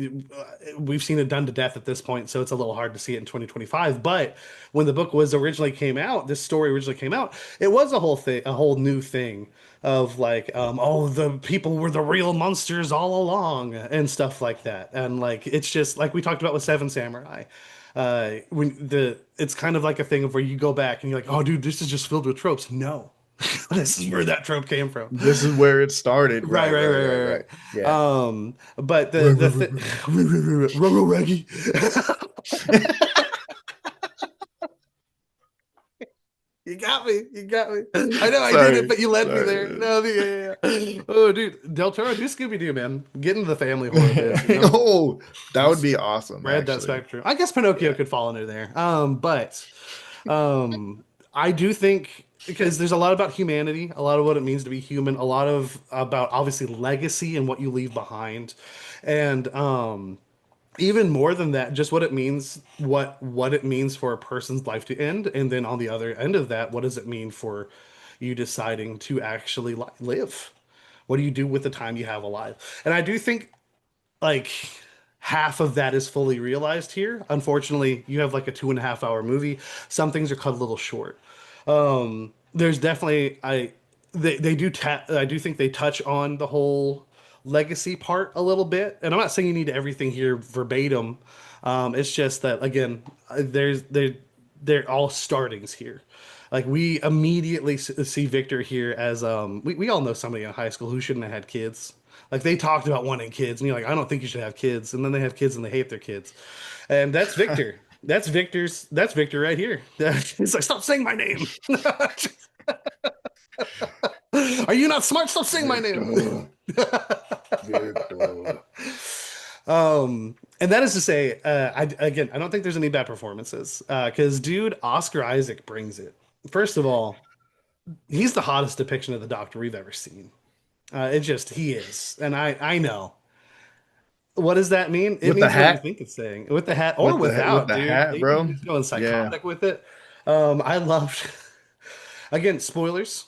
we've seen it done to death at this point, so it's a little hard to see it in 2025. But when the book was originally came out, this story originally came out, it was a whole thing, a whole new thing of like, oh, the people were the real monsters all along and stuff like that. And like, it's just like we talked about with Seven Samurai. When it's kind of like a thing of where you go back and you're like, oh, dude, this is just filled with tropes. No, this is where that trope came from. This is where it started. Right, Right, right, right, right, right, right, right. right. Yeah. But the Roro Reggie. You got me. You got me. I know I did it, Sorry. but you led me Sorry. there. No, yeah, yeah, yeah. Oh, dude, Del Toro, do Scooby Doo, man. Get into the family horror biz. You know, Oh, that would just be awesome, spread that actually. spectrum. I guess Pinocchio Yeah. could fall into there. But I do think because there's a lot about humanity, a lot of what it means to be human, a lot of about obviously legacy and what you leave behind, and even more than that, just what it means, what it means for a person's life to end, and then on the other end of that, what does it mean for you deciding to actually live? What do you do with the time you have alive? And I do think like half of that is fully realized here. Unfortunately, you have like a 2.5 hour movie. Some things are cut a little short. There's definitely they do I do think they touch on the whole legacy part a little bit, and I'm not saying you need everything here verbatim. It's just that again, they're all startings here. Like we immediately see Victor here as we all know somebody in high school who shouldn't have had kids. Like they talked about wanting kids, and you're like, I don't think you should have kids, and then they have kids and they hate their kids, and that's Victor. That's Victor right here. He's like, stop saying my name. Are you not smart? Stop saying my name. Victor, Victor. And that is to say, I don't think there's any bad performances. Because dude, Oscar Isaac brings it. First of all, he's the hottest depiction of the Doctor we've ever seen. He is, and I know. What does that mean? It With the means what you hat, think it's saying, with the hat or with without, the dude. hat, He's bro. just going Yeah. psychotic with it. I loved. Again, spoilers.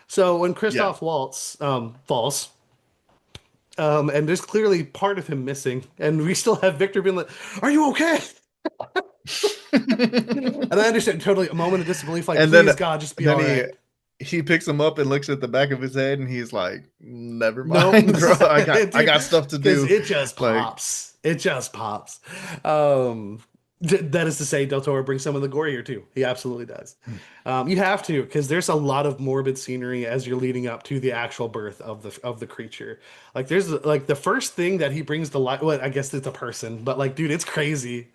So when Yeah. Christoph Waltz falls, and there's clearly part of him missing, and we still have Victor being like, "Are you okay?" And I understand totally a moment of disbelief, like, And then "Please God, just be then all he right." he picks him up and looks at the back of his head and he's like, never Nope, mind, bro. I dude, got stuff to because do. it just Like, pops. It just pops. Um, that is to say, Del Toro brings some of the gore here too. He absolutely does. You have to, because there's a lot of morbid scenery as you're leading up to the actual birth of the creature. Like there's like the first thing that he brings to life. Well, I guess it's a person, but like, dude, it's crazy.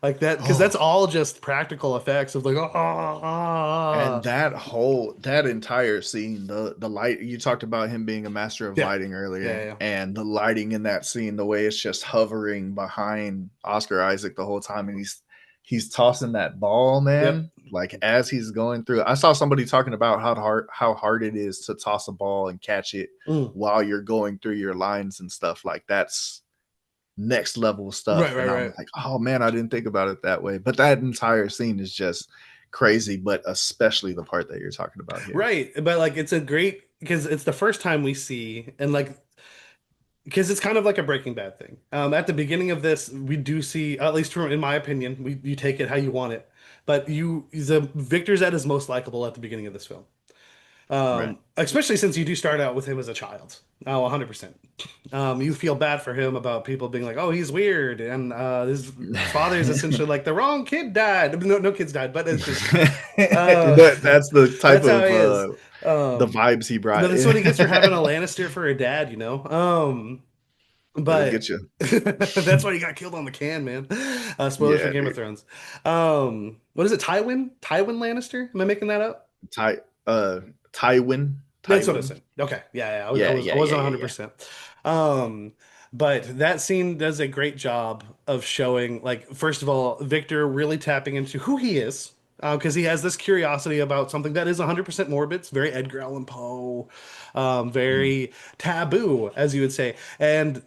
Like that, because that's oh, all just practical effects of like, and that entire scene, the light, you talked about him being a master of yeah, lighting yeah, earlier, yeah. and the lighting in that scene, the way it's just hovering behind Oscar Isaac the whole time, and he's tossing that ball, Yep. man. Like as he's going through, I saw somebody talking about how hard it is to toss a ball and catch it Mm. while you're going through your lines and stuff. Like that's next level Right, stuff. right, And I'm right. like, oh man, I didn't think about it that way. But that entire scene is just crazy, but especially the part that you're talking about here. Right, but like it's a great because it's the first time we see and like because it's kind of like a Breaking Bad thing. At the beginning of this, we do see, at least from in my opinion, we you take it how you want it, but the Victor's at his most likable at the beginning of this film. Right. Especially since you do start out with him as a child. Oh, 100%. You feel bad for him about people being like, "Oh, he's weird," and his father is essentially like the wrong kid died. No, no kids died, but it's just uh, That's the type that's how of he is. the Um, vibes he but brought that's in. what he gets for having a Lannister for a dad, you know. It'll But get you. that's why he got killed on the can, man. Spoilers for Yeah, Game of dude. Thrones. What is it? Tywin Lannister? Am I making that up? Ty uh Tywin. That's what I Tywin. said. Okay, yeah, yeah. Yeah, I yeah, yeah, wasn't yeah, yeah. 100%. Um, but that scene does a great job of showing, like, first of all, Victor really tapping into who he is. Because he has this curiosity about something that is 100% morbid. It's very Edgar Allan Poe, Mm. very taboo, as you would say. And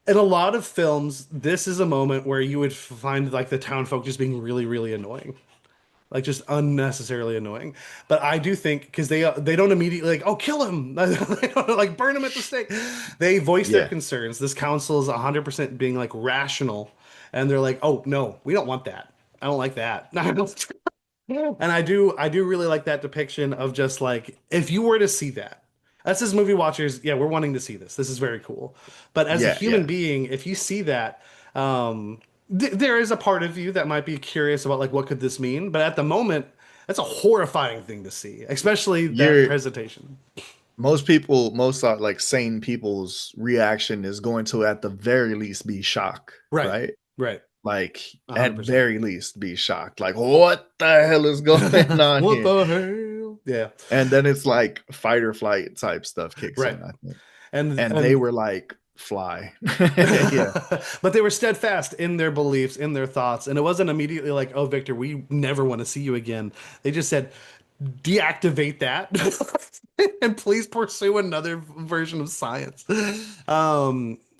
in a lot of films, this is a moment where you would find like the town folk just being really, really annoying, like just unnecessarily annoying. But I do think because they don't immediately like, oh, kill him, they don't like burn him at the stake. They voice their Yeah. concerns. This council is 100% being like rational, and they're like, oh no, we don't want that. I don't like that. And I do really like that depiction of just like if you were to see that, us as movie watchers, yeah, we're wanting to see this. This is very cool. But as a Yeah, human yeah. being, if you see that, there is a part of you that might be curious about like what could this mean. But at the moment, that's a horrifying thing to see, especially that You're presentation. most like sane people's reaction is going to at the very least be shock, Right, right? right, Like at 100%. very least be shocked. Like what the hell is going on What here? the hell? Yeah, And then it's like fight or flight type stuff kicks right. in, I think. And And they and were like fly. Yeah. but they were steadfast in their beliefs, in their thoughts, and it wasn't immediately like, "Oh, Victor, we never want to see you again." They just said, "Deactivate that, and please pursue another version of science."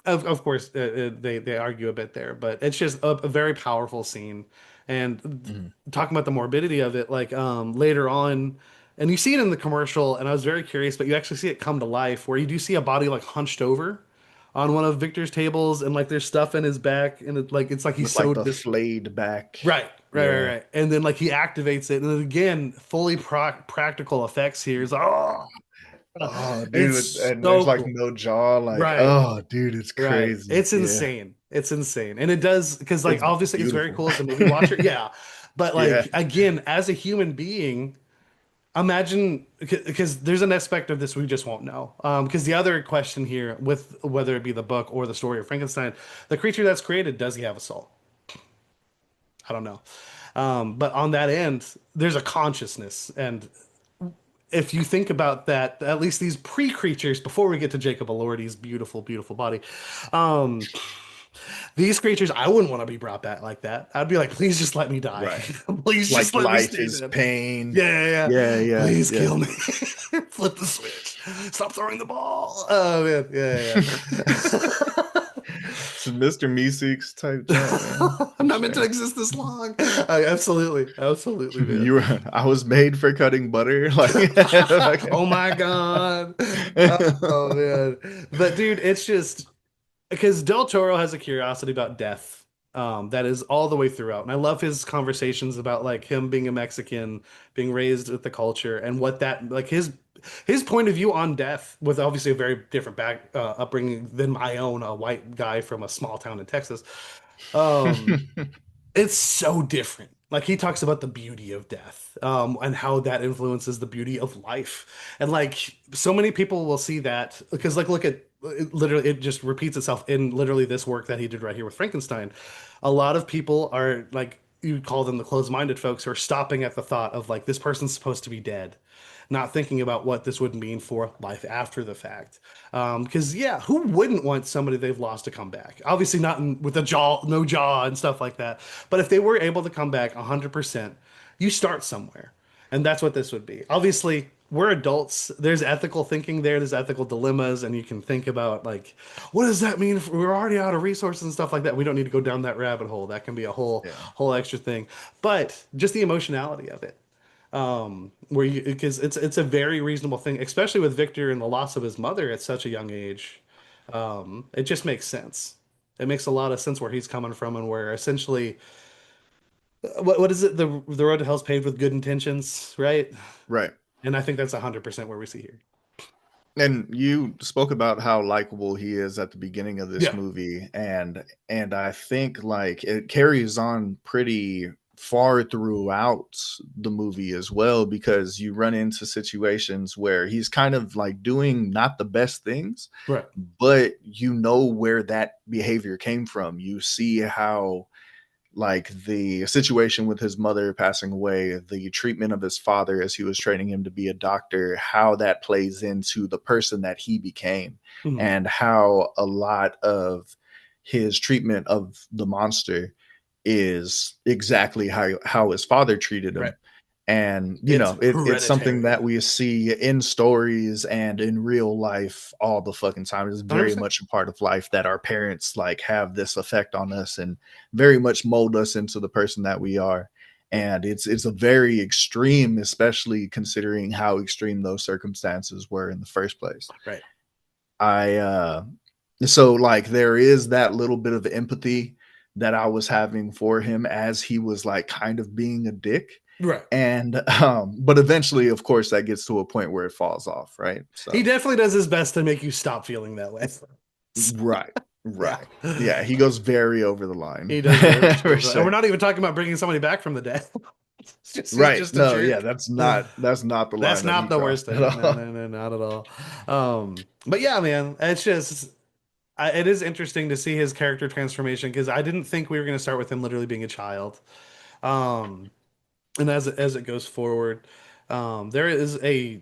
Of course, they argue a bit there, but it's just a very powerful scene. And Mhm. talking about the morbidity of it, like later on, and you see it in the commercial, and I was very curious, but you actually see it come to life where you do see a body like hunched over on one of Victor's tables, and like there's stuff in his back, and it's like he With like sewed the this. flayed back. Right, right, right, Yeah. right. And then like he activates it, and then again, fully practical effects here. It's like, oh, Oh, dude, it's and there's so like cool. no jaw. Like, Right, oh, dude, it's right. crazy. It's Yeah, insane. It's insane, and it does because like it's obviously it's very beautiful. cool as a movie watcher. Yeah, But Yeah. like again, as a human being, imagine because there's an aspect of this we just won't know. Because the other question here, with whether it be the book or the story of Frankenstein, the creature that's created, does he have a soul? I don't know. But on that end, there's a consciousness, and if you think about that, at least these pre-creatures, before we get to Jacob Elordi's beautiful, beautiful body, um, these creatures, I wouldn't want to be brought back like that. I'd be like, please just let me die. Right. Please just Like let me life stay is dead. pain. Yeah, yeah, yeah. Yeah, yeah, Please yeah. kill me. Flip the switch. Stop throwing the ball. Oh man, yeah, Some Mr. Meeseeks type jump, man. yeah. I'm For not meant to sure. exist this long. Absolutely, absolutely, man. I was made for cutting butter. Like, Oh my god. Oh man. But dude, it's just because Del Toro has a curiosity about death, that is all the way throughout. And I love his conversations about like him being a Mexican, being raised with the culture, and what that like his point of view on death, with obviously a very different upbringing than my own, a white guy from a small town in Texas. Um, it's so different. Like he talks about the beauty of death, and how that influences the beauty of life. And like so many people will see that because like look at it, literally it just repeats itself in literally this work that he did right here with Frankenstein. A lot of people are like you call them the closed-minded folks who are stopping at the thought of like this person's supposed to be dead, not thinking about what this would mean for life after the fact. Because yeah, who wouldn't want somebody they've lost to come back? Obviously, not with a jaw, no jaw, and stuff like that. But if they were able to come back 100%, you start somewhere, and that's what this would be. Obviously, we're adults. There's ethical thinking there. There's ethical dilemmas, and you can think about like, what does that mean if we're already out of resources and stuff like that? We don't need to go down that rabbit hole. That can be a whole Yeah. whole extra thing. But just the emotionality of it, where you because it's a very reasonable thing, especially with Victor and the loss of his mother at such a young age. It just makes sense. It makes a lot of sense where he's coming from, and where essentially what is it, the road to hell's paved with good intentions, right? Right. And I think that's 100% where we see here. And you spoke about how likable he is at the beginning of this Yeah, movie, and I think like it carries on pretty far throughout the movie as well, because you run into situations where he's kind of like doing not the best things, right. but you know where that behavior came from. You see how like the situation with his mother passing away, the treatment of his father as he was training him to be a doctor, how that plays into the person that he became, Mhm. and how a lot of his treatment of the monster is exactly how his father treated Right. him. And you It's know it's something hereditary. that we see in stories and in real life all the fucking time. It's very 100%. much a part of life that our parents like have this effect on us and very much mold us into the person that we are. And it's a very extreme, especially considering how extreme those circumstances were in the first place. Right. I So like there is that little bit of empathy that I was having for him as he was like kind of being a dick. Right. And but eventually of course that gets to a point where it falls off, right? He So definitely does his best to make you stop feeling that way. right, Yeah. right. Yeah, he goes very over the line. He does very much For over that. And we're sure. not even talking about bringing somebody back from the dead. He's Right. just a No, yeah, jerk. that's not the That's line that he not the worst crossed of at it. No, all. no, no, not at all. But yeah, man, it's just it is interesting to see his character transformation because I didn't think we were going to start with him literally being a child. Um, and as it goes forward, there is a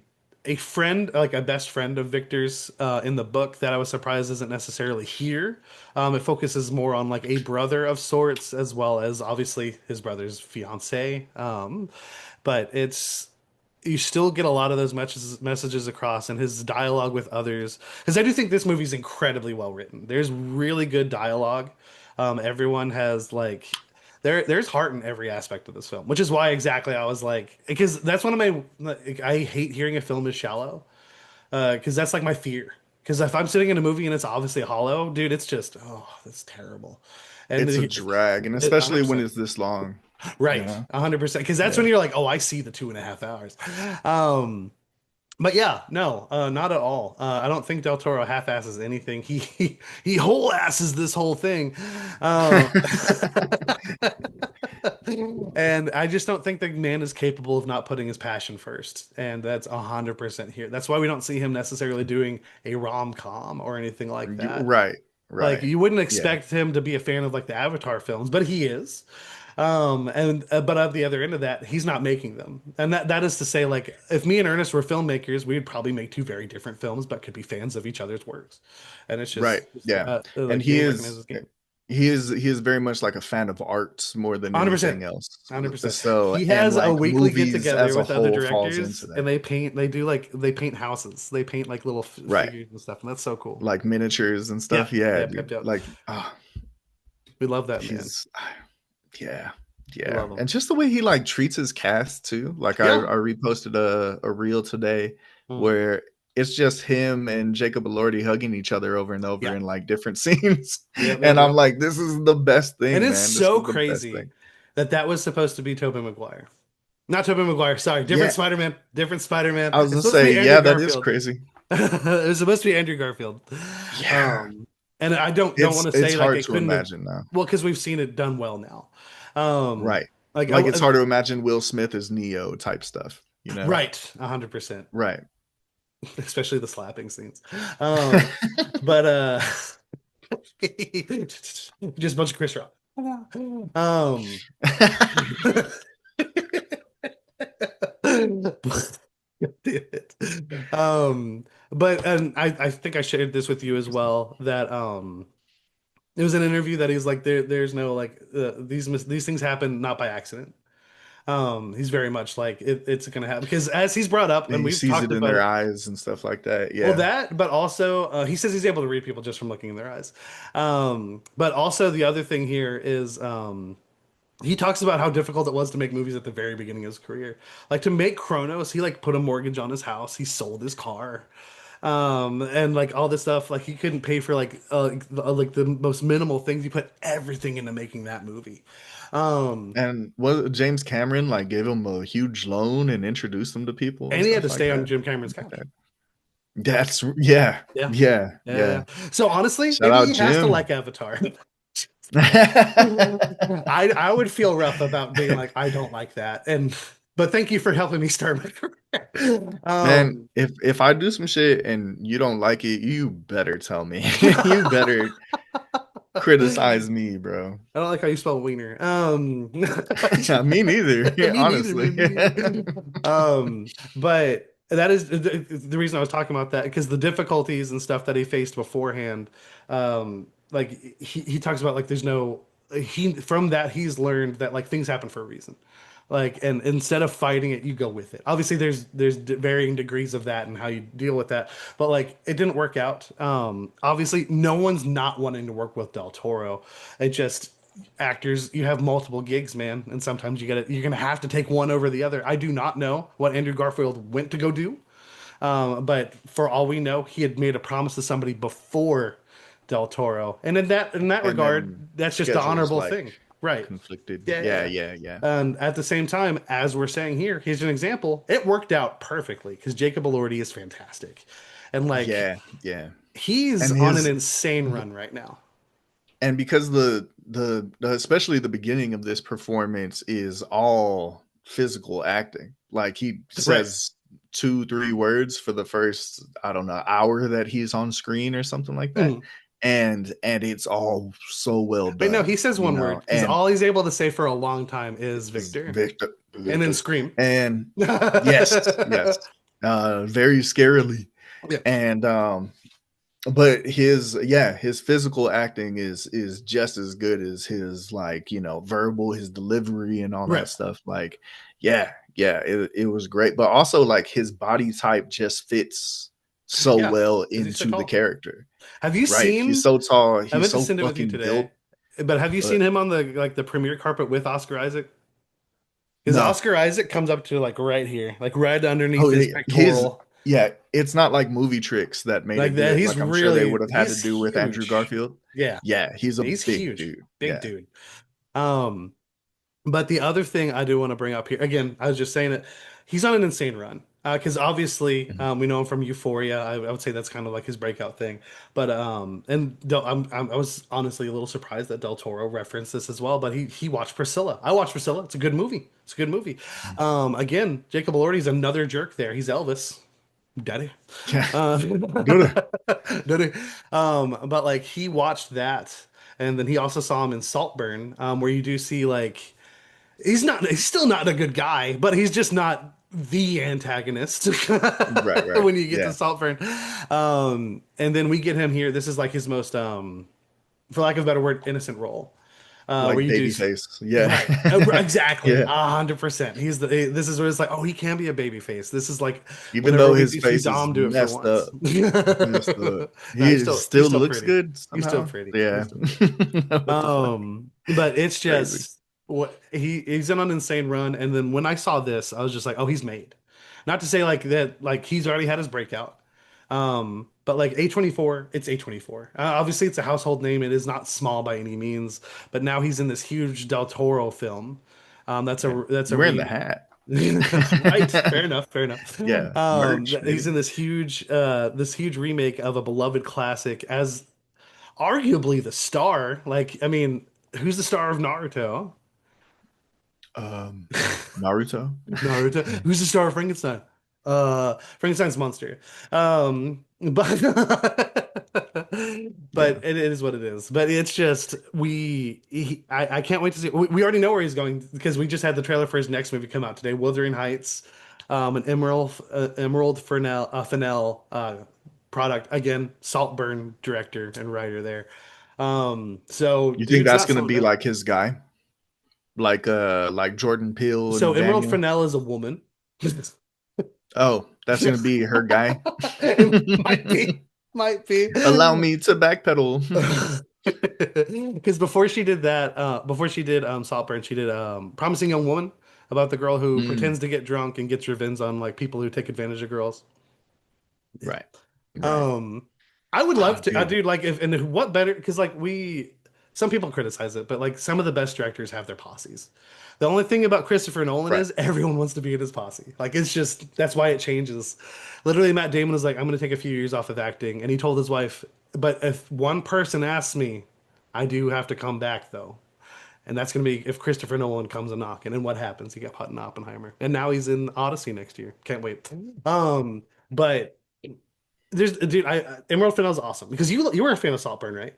friend, like a best friend of Victor's, in the book that I was surprised isn't necessarily here. It focuses more on like a brother of sorts, as well as obviously his brother's fiance. But it's you still get a lot of those messages across, and his dialogue with others, because I do think this movie's incredibly well written. There's really good dialogue. Everyone has like there's heart in every aspect of this film, which is why exactly I was like, because that's one of my like, I hate hearing a film is shallow, because that's like my fear. Because if I'm sitting in a movie and it's obviously hollow, dude, it's just oh, that's terrible. And It's a drag, and especially when 100%. it's this long, you Right, know? 100%. Because that's when Yeah. you're like, oh, I see the 2.5 hours. Um, but yeah, no, not at all. I don't think Del Toro half-asses anything. He whole asses this whole thing. Um, And I just don't think the man is capable of not putting his passion first. And that's 100% here. That's why we don't see him necessarily doing a rom-com or anything like that. Right, Like right. you wouldn't Yeah, expect him to be a fan of like the Avatar films, but he is. And but at the other end of that, he's not making them. And that is to say, like, if me and Ernest were filmmakers, we would probably make two very different films, but could be fans of each other's works. And it's right. just Yeah. And like game recognizes game. he is very much like a fan of art more than 100%. anything else. 100%. So, He and has a like weekly get movies together as a with other whole falls into directors that. and they paint houses. They paint like little Right. figures and stuff. And that's so cool. Like miniatures and Yeah. stuff. Yeah, Yep. Yep. dude. Yep. Like We love that man. he's yeah. We Yeah. love him. And just the way he like treats his cast too. Like Yeah. I reposted a reel today Mhm. where it's just him and Jacob Elordi hugging each other over and over Yeah. in like different scenes. Yep. Yep. And I'm Yep. like, this is the best And thing, it's man. This so is the best crazy thing. that that was supposed to be Tobey Maguire. Not Tobey Maguire, sorry. Different Yeah. Spider-Man. Different Spider-Man. I was It's gonna supposed to say, be Andrew yeah, that is Garfield. crazy. It was supposed to be Andrew Garfield. Yeah. Um, and I don't want to It's say like hard it to couldn't have, imagine now. well, because we've seen it done well now. Um, Right. like Like it's hard to imagine Will Smith as Neo type stuff, you know? right, 100%, Right. especially the slapping scenes. Um, but just a bunch of Chris Rock. Um, Damn it. But and I think I shared this with you as well that it was an interview that he's like there's no like these things happen not by accident. He's very much like it's gonna happen because as he's brought up and He we've sees talked it in about their it. eyes and stuff like that. Well, Yeah. that, but also he says he's able to read people just from looking in their eyes. But also the other thing here is he talks about how difficult it was to make movies at the very beginning of his career. Like to make Kronos, he like put a mortgage on his house, he sold his car, and like all this stuff. Like he couldn't pay for like the most minimal things. He put everything into making that movie. Um, And was James Cameron like gave him a huge loan and introduced him to people and and he had stuff to like stay on that? Jim Cameron's Like couch. that. That's yeah. Yeah, Yeah. yeah, Yeah. yeah. So honestly, Shout maybe out he has to Jim. like Avatar. I would feel rough about being like I don't like that, and but thank you for helping me start my career. Man, if I do some shit and you don't like it, you better tell me. You better criticize me, bro. I don't like how you spell wiener. Yeah, me neither, Me neither, honestly. man. Me neither. But that is the reason I was talking about that because the difficulties and stuff that he faced beforehand. Like he talks about like there's no he from that he's learned that like things happen for a reason. Like and instead of fighting it, you go with it. Obviously, there's varying degrees of that and how you deal with that. But like it didn't work out. Obviously, no one's not wanting to work with Del Toro. It just actors you have multiple gigs, man, and sometimes you're gonna have to take one over the other. I do not know what Andrew Garfield went to go do, but for all we know, he had made a promise to somebody before Del Toro, and in that And regard, then that's just the schedules honorable like thing, right? conflicted. Yeah, yeah, Yeah, yeah. yeah, yeah. And at the same time, as we're saying here, here's an example. It worked out perfectly because Jacob Elordi is fantastic, and like Yeah, yeah. he's And on an his insane run right now. and because the especially the beginning of this performance is all physical acting. Like he Right. says 2 3 words for the first, I don't know, hour that he's on screen or something like that, Mhm. and it's all so well Wait, no, he done, says you one know. word because And all he's able to say for a long time is is Victor, Victor, and then Victor. scream. And yes, Yeah, yes, very scarily. And but his, yeah, his physical acting is just as good as his, like, you know, verbal, his delivery and all that right. stuff. Like, yeah, yeah, it was great. But also like his body type just fits so Yeah, well because he's so into the tall. Have Have you right. He's seen? so tall, I he's meant to so send it with you fucking today, built. but have you seen But him on the like the premiere carpet with Oscar Isaac? Because no. Oscar Isaac comes up to like right here, like right Oh, underneath his he's pectoral, yeah, it's not like movie tricks that made like it that. good. He's Like I'm sure they really would have had to he's do with Andrew huge. Garfield. Yeah, Yeah, he's a he's big huge, dude. big Yeah. dude. Um, but the other thing I do want to bring up here again, I was just saying it. He's on an insane run. Because obviously, Mhm. we know him from Euphoria. I would say that's kind of like his breakout thing. But I was honestly a little surprised that Del Toro referenced this as well. But he watched Priscilla. I watched Priscilla. It's a good movie. It's a good movie. Again, Jacob Elordi's another jerk there. He's Elvis, daddy. Yeah, Uh, good. daddy. But like he watched that, and then he also saw him in Saltburn, where you do see like he's still not a good guy, but he's just not the antagonist Right, right. when you get to Yeah, Saltburn. And then we get him here. This is like his most, for lack of a better word, innocent role. Where like you do Babyface. Yeah, right, exactly, yeah. 100%. He's the this is where it's like, oh, he can be a baby face. This is like Even whenever though we his do see face is Dom do it for messed once. up, messed up, No, he he's still still looks pretty. good He's still somehow. pretty. He's Yeah. still pretty. What the fuck? But it's Crazy. just what he's in an insane run, and then when I saw this, I was just like, oh, he's made. Not to say like that, like he's already had his breakout. But like A24, it's A24. Obviously, it's a household name. It is not small by any means, but now he's in this huge Del Toro film. Yeah. That's You're a wearing the re hat. right. Fair enough. Fair enough. Yeah, merch, He's baby. in this huge remake of a beloved classic as arguably the star. Like, I mean, who's the star of Naruto? Um, Naruto. Naruto. Who's the star of Frankenstein? Frankenstein's monster. But but Yeah. it is what it is. But it's just I can't wait to see. We already know where he's going because we just had the trailer for his next movie come out today, Wuthering Heights, an Emerald Fennell product again, Saltburn director and writer there. So You think dude's that's not gonna slowing be down. like his guy, like Jordan Peele So and Emerald Daniel? Fennell is a woman. Oh, that's gonna be her guy. It might be, might be. Allow me to backpedal. Because before she did Saltburn, she did Promising Young Woman about the girl who Mm, pretends to get drunk and gets revenge on like people who take advantage of girls. Yeah. right, right. Um, I would Oh, love to. I dude. do like if and what better because like some people criticize it, but like some of the best directors have their posses. The only thing about Christopher Nolan Right. is everyone wants to be in his posse. Like it's just that's why it changes. Literally, Matt Damon was like, "I'm going to take a few years off of acting," and he told his wife, "But if one person asks me, I do have to come back though." And that's going to be if Christopher Nolan comes a knocking. And what happens? He got put in Oppenheimer, and now he's in Odyssey next year. Can't wait. But there's dude, Emerald Fennell's awesome because you were a fan of Saltburn, right?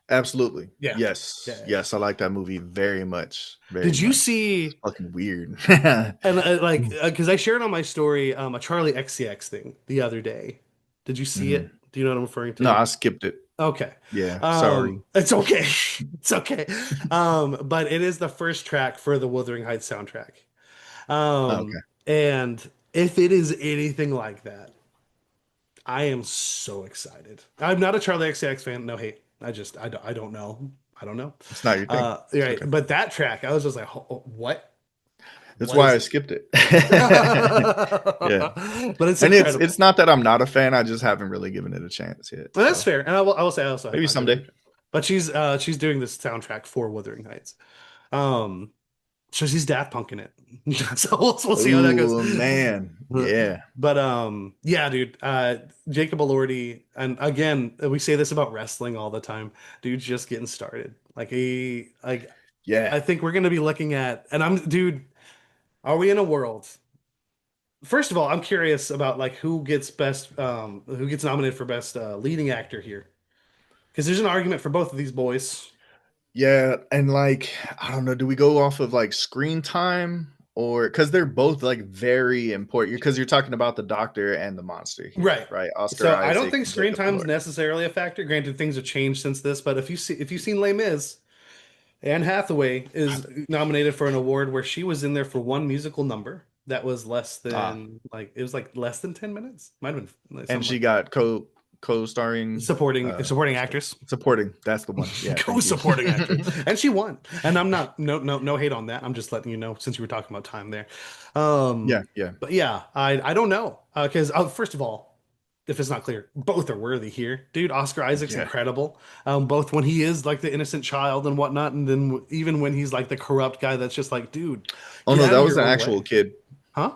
Absolutely. Yeah. Yes. Yeah. Yes, I like that movie very much. Very Did you much. It's see fucking weird. and like because I shared on my story a Charlie XCX thing the other day. Did you see Mhm. it? Do you know what I'm referring No, to? I skipped it. Okay. Yeah, sorry. It's okay. It's okay. But it is the first track for the Wuthering Heights soundtrack. Okay. And if it is anything like that, I am so excited. I'm not a Charlie XCX fan. No hate. I don't know. I don't know. It's not your thing. It's Right. okay. But that track, I was just like, what? That's What why is I it? skipped it. Yeah. But it's And it's incredible. not that I'm not a fan, I just haven't really given it a chance yet. And that's So fair. And I will say I also have maybe not given it a someday. try. But she's doing this soundtrack for Wuthering Heights. Um, so she's Daft Punk in it. So we'll see how that goes. Oh man. Yeah. But yeah, dude. Jacob Elordi, and again, we say this about wrestling all the time. Dude's just getting started. Yeah. I think we're gonna be looking at, and dude, are we in a world? First of all, I'm curious about like who gets nominated for best leading actor here, because there's an argument for both of these boys. Yeah, and like I don't know, do we go off of like screen time or because they're both like very important because you're talking about the doctor and the monster here, Right. right? Oscar So I don't Isaac think and screen Jacob time's Elordi. necessarily a factor. Granted, things have changed since this, but if you've seen Les Mis, Anne Hathaway is nominated for an award where she was in there for one musical number that was less Ah, than like it was like less than 10 minutes. Might have been like, and something she like that. got co-starring Supporting what's the actress. supporting. That's the one. Yeah, thank you. Co-supporting actress. And she won. And I'm not no hate on that. I'm just letting you know since you were talking about time there. Yeah, yeah, But yeah, I don't know. Because first of all, if it's not clear, both are worthy here. Dude, Oscar Isaac's yeah. incredible. Both when he is like the innocent child and whatnot, and then even when he's like the corrupt guy that's just like, dude, Oh get no, out that of was your an own actual way. kid. Huh?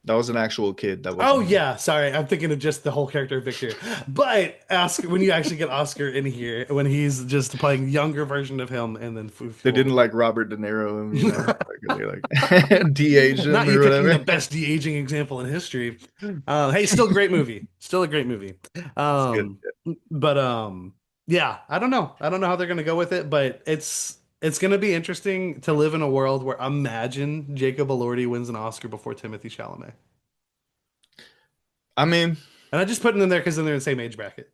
That was an actual kid. That Oh wasn't him. yeah, sorry, I'm thinking of just the whole character of Victor. But Oscar, when you actually get Oscar in here, when he's just playing younger version of him, and then They well, didn't like Robert De Niro him, like they like de-age him not you or picking the whatever. best de-aging example in history. Hey, still a great movie. Still a great movie. It's good. Um, but yeah, I don't know. I don't know how they're gonna go with it, but it's gonna be interesting to live in a world where imagine Jacob Elordi wins an Oscar before Timothy Chalamet. I mean, And I just put them in there because then they're in the same age bracket.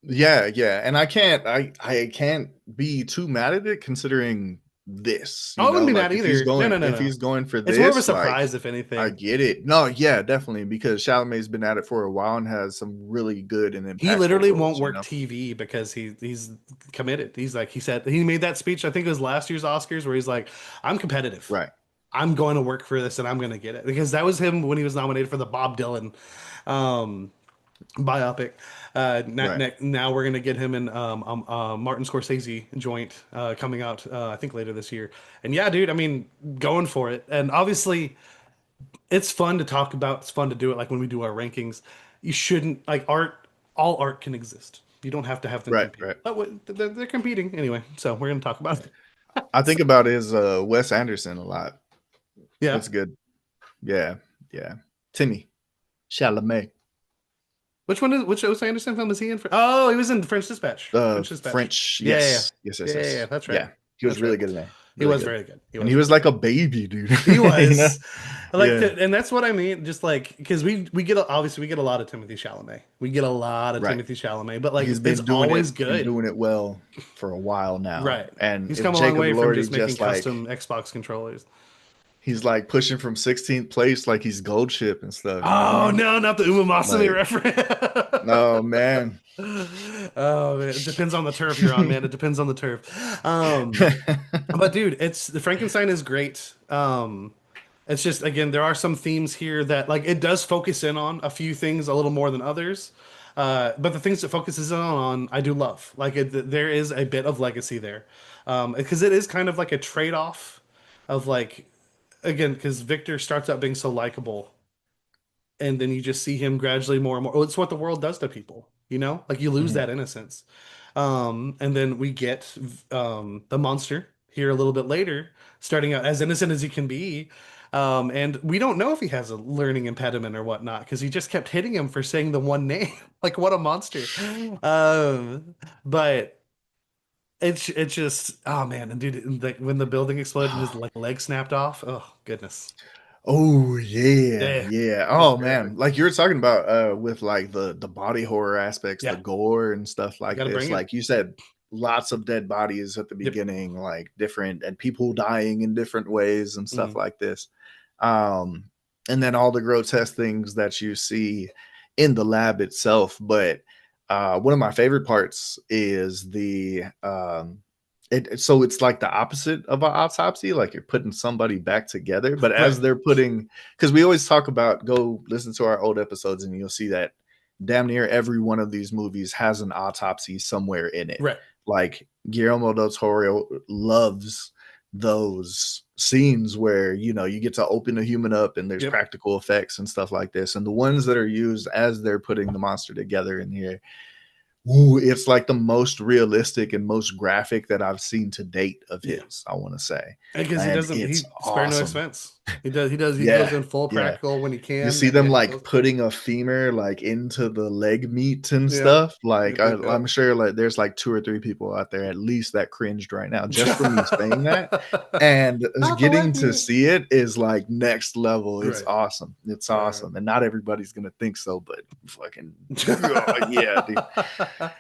yeah, yeah, and I can't be too mad at it considering this, Oh, I wouldn't be like mad either. No, no, no, if no. he's going for It's more of a this, like surprise, if I anything. get it. No, yeah, definitely because Chalamet's been at it for a while and has some really good and He impactful literally won't roles, work TV because he's committed. He's like he said he made that speech. I think it was last year's Oscars where he's like, "I'm competitive. Right, I'm going to work for this and I'm going to get it." Because that was him when he was nominated for the Bob Dylan um, biopic. right. Now we're going to get him in Martin Scorsese joint coming out I think later this year. And yeah, dude, I mean, going for it. And obviously it's fun to talk about. It's fun to do it. Like when we do our rankings, you shouldn't like art. All art can exist. You don't have to have them Right, compete. right. But they're competing anyway. So we're gonna talk about it. I think about his Wes Anderson a lot. Yeah. It's good. Yeah, yeah. Timmy Chalamet, Which Wes Anderson film is he in? Oh, he was in French Dispatch. French Dispatch. French. Yeah, yeah, Yes, yes, yeah, yes, yeah, yeah. yes. That's right. Yeah, he was That's right. really good in that. He Really was good, very good. He and was he very was good. like a baby, dude. He you know? was like, Yeah. and that's what I mean. Just like because we get obviously we get a lot of Timothy Chalamet. We get a lot of Right. Timothy Chalamet, but like He's it's been doing it always and good. doing it well for a while now. Right. And He's if come a long Jacob way from Elordi just making just like custom Xbox controllers. he's like pushing from 16th place, like he's gold ship and stuff. You know what I Oh mean? no, not the Uma Masumi Like, reference. no man. Oh man, it depends on the turf you're on, man. It depends on the turf. Um, but dude, it's the Frankenstein is great. It's just again, there are some themes here that like it does focus in on a few things a little more than others. But the things it focuses in on, I do love. Like there is a bit of legacy there, because it is kind of like a trade-off of like again, because Victor starts out being so likable, and then you just see him gradually more and more. Well, it's what the world does to people, you know? Like you lose Mhm. that innocence. And then we get the monster here a little bit later, starting out as innocent as he can be. And we don't know if he has a learning impediment or whatnot because he just kept hitting him for saying the one name. Like what a monster. But it's just oh man, and dude, like when the building exploded and his like leg snapped off. Oh goodness. Oh yeah, Yeah, yeah. it was Oh very ugly. man, like you were talking about with like the body horror aspects, the Yeah, gore and stuff you like got to this. bring it. Like you said, lots of dead bodies at the Yep. beginning, like different and people dying in different ways and stuff Mhm. like this. Um and then all the grotesque things that you see in the lab itself, but one of my favorite parts is the so it's like the opposite of an autopsy, like you're putting somebody back together. But Right. as they're putting, because we always talk about, go listen to our old episodes, and you'll see that damn near every one of these movies has an autopsy somewhere in it. Right. Like Guillermo del Toro loves those scenes where you get to open a human up and there's Yep. practical effects and stuff like this, and the ones that are used as they're putting the monster together in here. Ooh, it's like the most realistic and most graphic that I've seen to date of Yeah. his, I want to say. Because he And doesn't it's he spare no awesome. expense. He goes Yeah. in full Yeah. practical when he You can. see And them yeah, like putting a femur like into the leg meat and yep. stuff. Like Yep. Yep. I'm sure like there's like two or three people out there at least that cringed right now just from me saying that. Yep. And Not the getting leg to meat. see it is like next level. It's Right. awesome. It's Right. awesome. And not everybody's gonna think so, but fucking oh, yeah, dude. But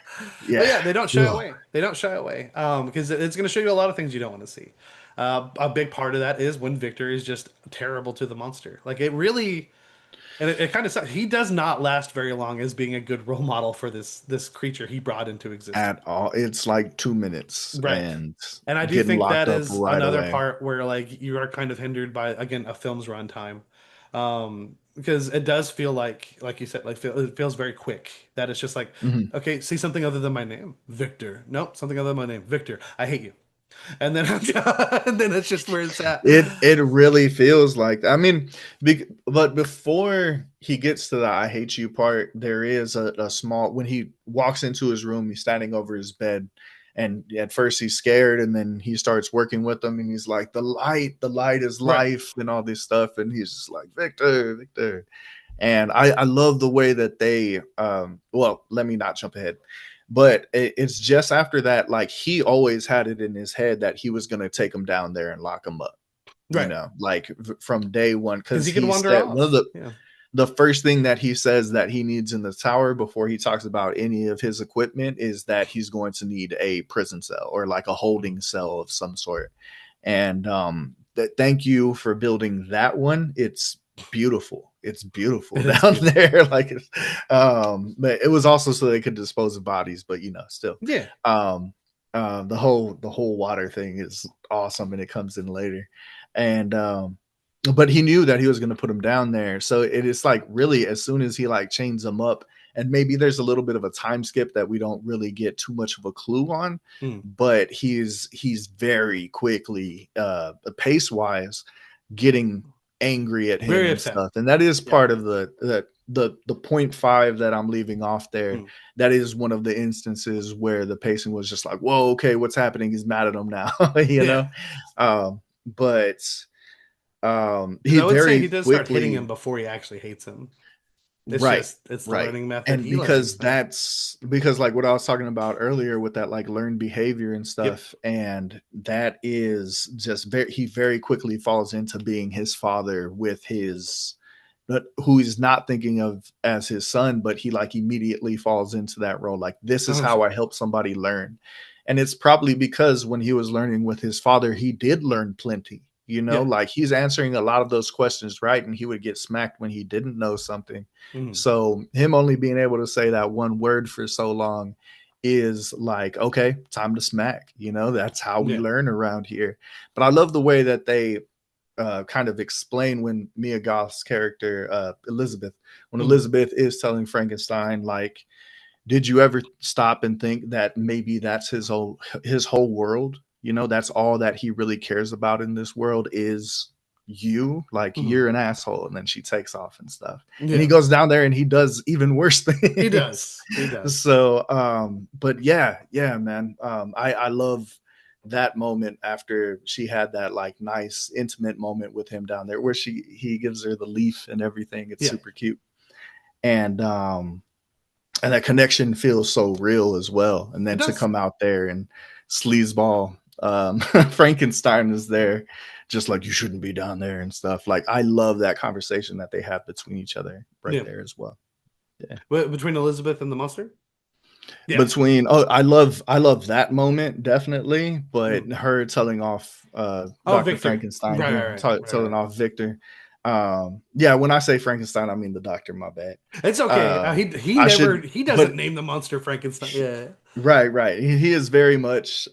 Yeah. yeah, they don't shy Ugh. away. They don't shy away. Because it's going to show you a lot of things you don't want to see. A big part of that is when Victor is just terrible to the monster. Like it really, and it kind of sucks. He does not last very long as being a good role model for this creature he brought into existence. At all. It's like 2 minutes Right. and And I do getting think locked that up is right another away. part where like you are kind of hindered by again a film's runtime. Because it does feel like you said, it feels very quick. That it's just like, Mhm. okay, see something other than my name, Victor. Nope, something other than my name, Victor. I hate you. and then and then it's just where it's at. It really feels like, I mean, but before he gets to the I hate you part, there is a small, when he walks into his room, he's standing over his bed, and at first he's scared, and then he starts working with them, and he's like, the light is Right. life and all this stuff, and he's just like, Victor, Victor. And I love the way that they well, let me not jump ahead, but it's just after that, like, he always had it in his head that he was going to take him down there and lock him up, you Right. know, like from day one, Because because he could he wander said one of off. Yeah. the first thing that he says that he needs in the tower before he talks about any of his equipment is that he's going to need a prison cell, or like a Mhm. holding cell of some sort. And thank you for building that one. It's beautiful It is down beautiful. there. Like, but it was also so they could dispose of bodies, but still, Yeah. um the whole water thing is awesome, and it comes in later. And but he knew that he was going to put him down there, so it is like, really, as soon as he like chains him up, and maybe there's a little bit of a time skip that we don't really get too much of a clue on, Mm. but he's very quickly, pace wise, getting angry at him Very and upset. stuff. And that is Yeah. part of the point five that I'm leaving off there. Mm. That is one of the instances where the pacing was just like, whoa, okay, what's happening? He's mad at him now, you Yeah. know. But Because he I would say very he does start hitting him quickly. before he actually hates him. It's Right, just it's the right. learning method. And He learns because instant. that's because, like, what I was talking about earlier with that, like, learned behavior and Yep. stuff, and that is just he very quickly falls into being his father with his, but who he's not thinking of as his son, but he like immediately falls into that role. Like, this is how 100%. I help somebody learn. And it's probably because when he was learning with his father, he did learn plenty. Yeah. Like, he's answering a lot of those questions right, and he would get smacked when he didn't know something. Mm. So him only being able to say that one word for so long is like, okay, time to smack. That's how we Yeah. learn around here. But I love the way that they kind of explain when Mia Goth's character, Elizabeth, when Mm. Elizabeth is telling Frankenstein, like, did you ever stop and think that maybe that's his whole world? That's all that he really cares about in this world is you. Like, Mm. you're an asshole. And then she takes off and stuff. And he Yeah. goes down there and he does even worse He things. does. He does. So, but yeah, man. I love that moment after she had that like nice intimate moment with him down there, where he gives her the leaf and everything. It's Yeah. super cute. And that connection feels so real as well. And It then to does. come out there and sleazeball, Frankenstein is there, just like, you shouldn't be down there and stuff. Like, I love that conversation that they have between each other right Yeah. there as well. Yeah. Between Elizabeth and the monster? Yeah. Between oh, I love that moment, definitely, but Mm. her telling off Oh, Dr. Victor. Frankenstein Right, here, right, right, right, telling right. off Victor. Yeah, when I say Frankenstein, I mean the doctor, my bad. It's okay. Uh He I never should he but doesn't name the monster Frankenstein. Yeah. Right, right. He is very much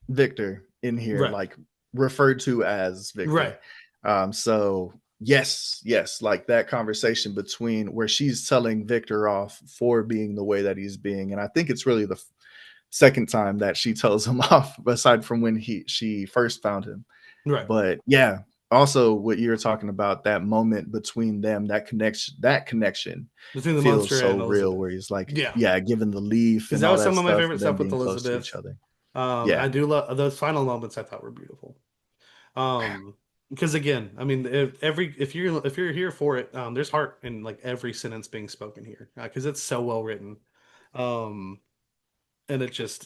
Victor in here, Right. like, referred to as Victor. Right. So yes, like that conversation between where she's telling Victor off for being the way that he's being, and I think it's really the second time that she tells him off, aside from when she first found him. Right. But yeah, also what you're talking about, that moment between them, that connection Between the feels monster so and real, Elizabeth. where he's like, Yeah. yeah, giving the leaf Because and that all was that some of my stuff, favorite and them stuff with being close to each Elizabeth. other. I Yeah. do love those final moments. I thought were beautiful. Because again, I mean, if you're here for it, there's heart in like every sentence being spoken here because it's so well written. Um, and it's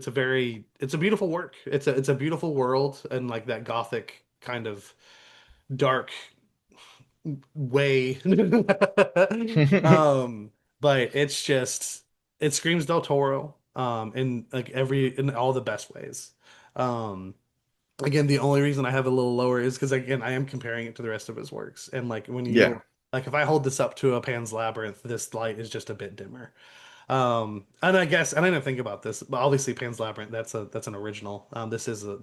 a beautiful work. It's a beautiful world and like that gothic kind of dark way. um, but it screams Del Toro in like in all the best ways. Um, again, the only reason I have it a little lower is because again, I am comparing it to the rest of his works. And like when Yeah. you like if I hold this up to a Pan's Labyrinth, this light is just a bit dimmer. And I guess, and I didn't think about this, but obviously Pan's Labyrinth, that's an original. This is a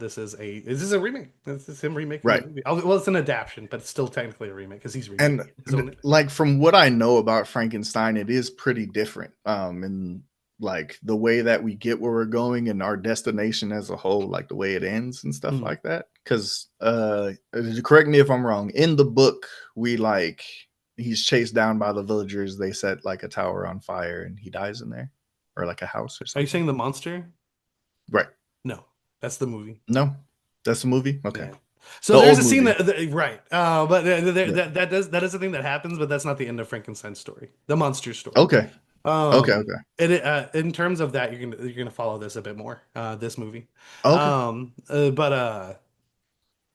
remake. This is him remaking the Right. movie. Well, it's an adaptation, but it's still technically a remake because he's And remaking it. His own. like, from what I know about Frankenstein, it is pretty different. And like the way that we get where we're going and our destination as a whole, like the way it ends and stuff Mhm. like that. Because correct me if I'm wrong. In the book, we like he's chased down by the villagers. They set like a tower on fire and he dies in there, or like a house or Are you something. saying the monster? Right? No, that's the movie. No, that's the movie. Okay, Yeah. So the there's old a scene movie. right, but Yeah. that is the thing that happens, but that's not the end of Frankenstein's story, the monster story. Okay. Okay. Okay. In terms of that, you're gonna follow this a bit more, this movie. Okay. But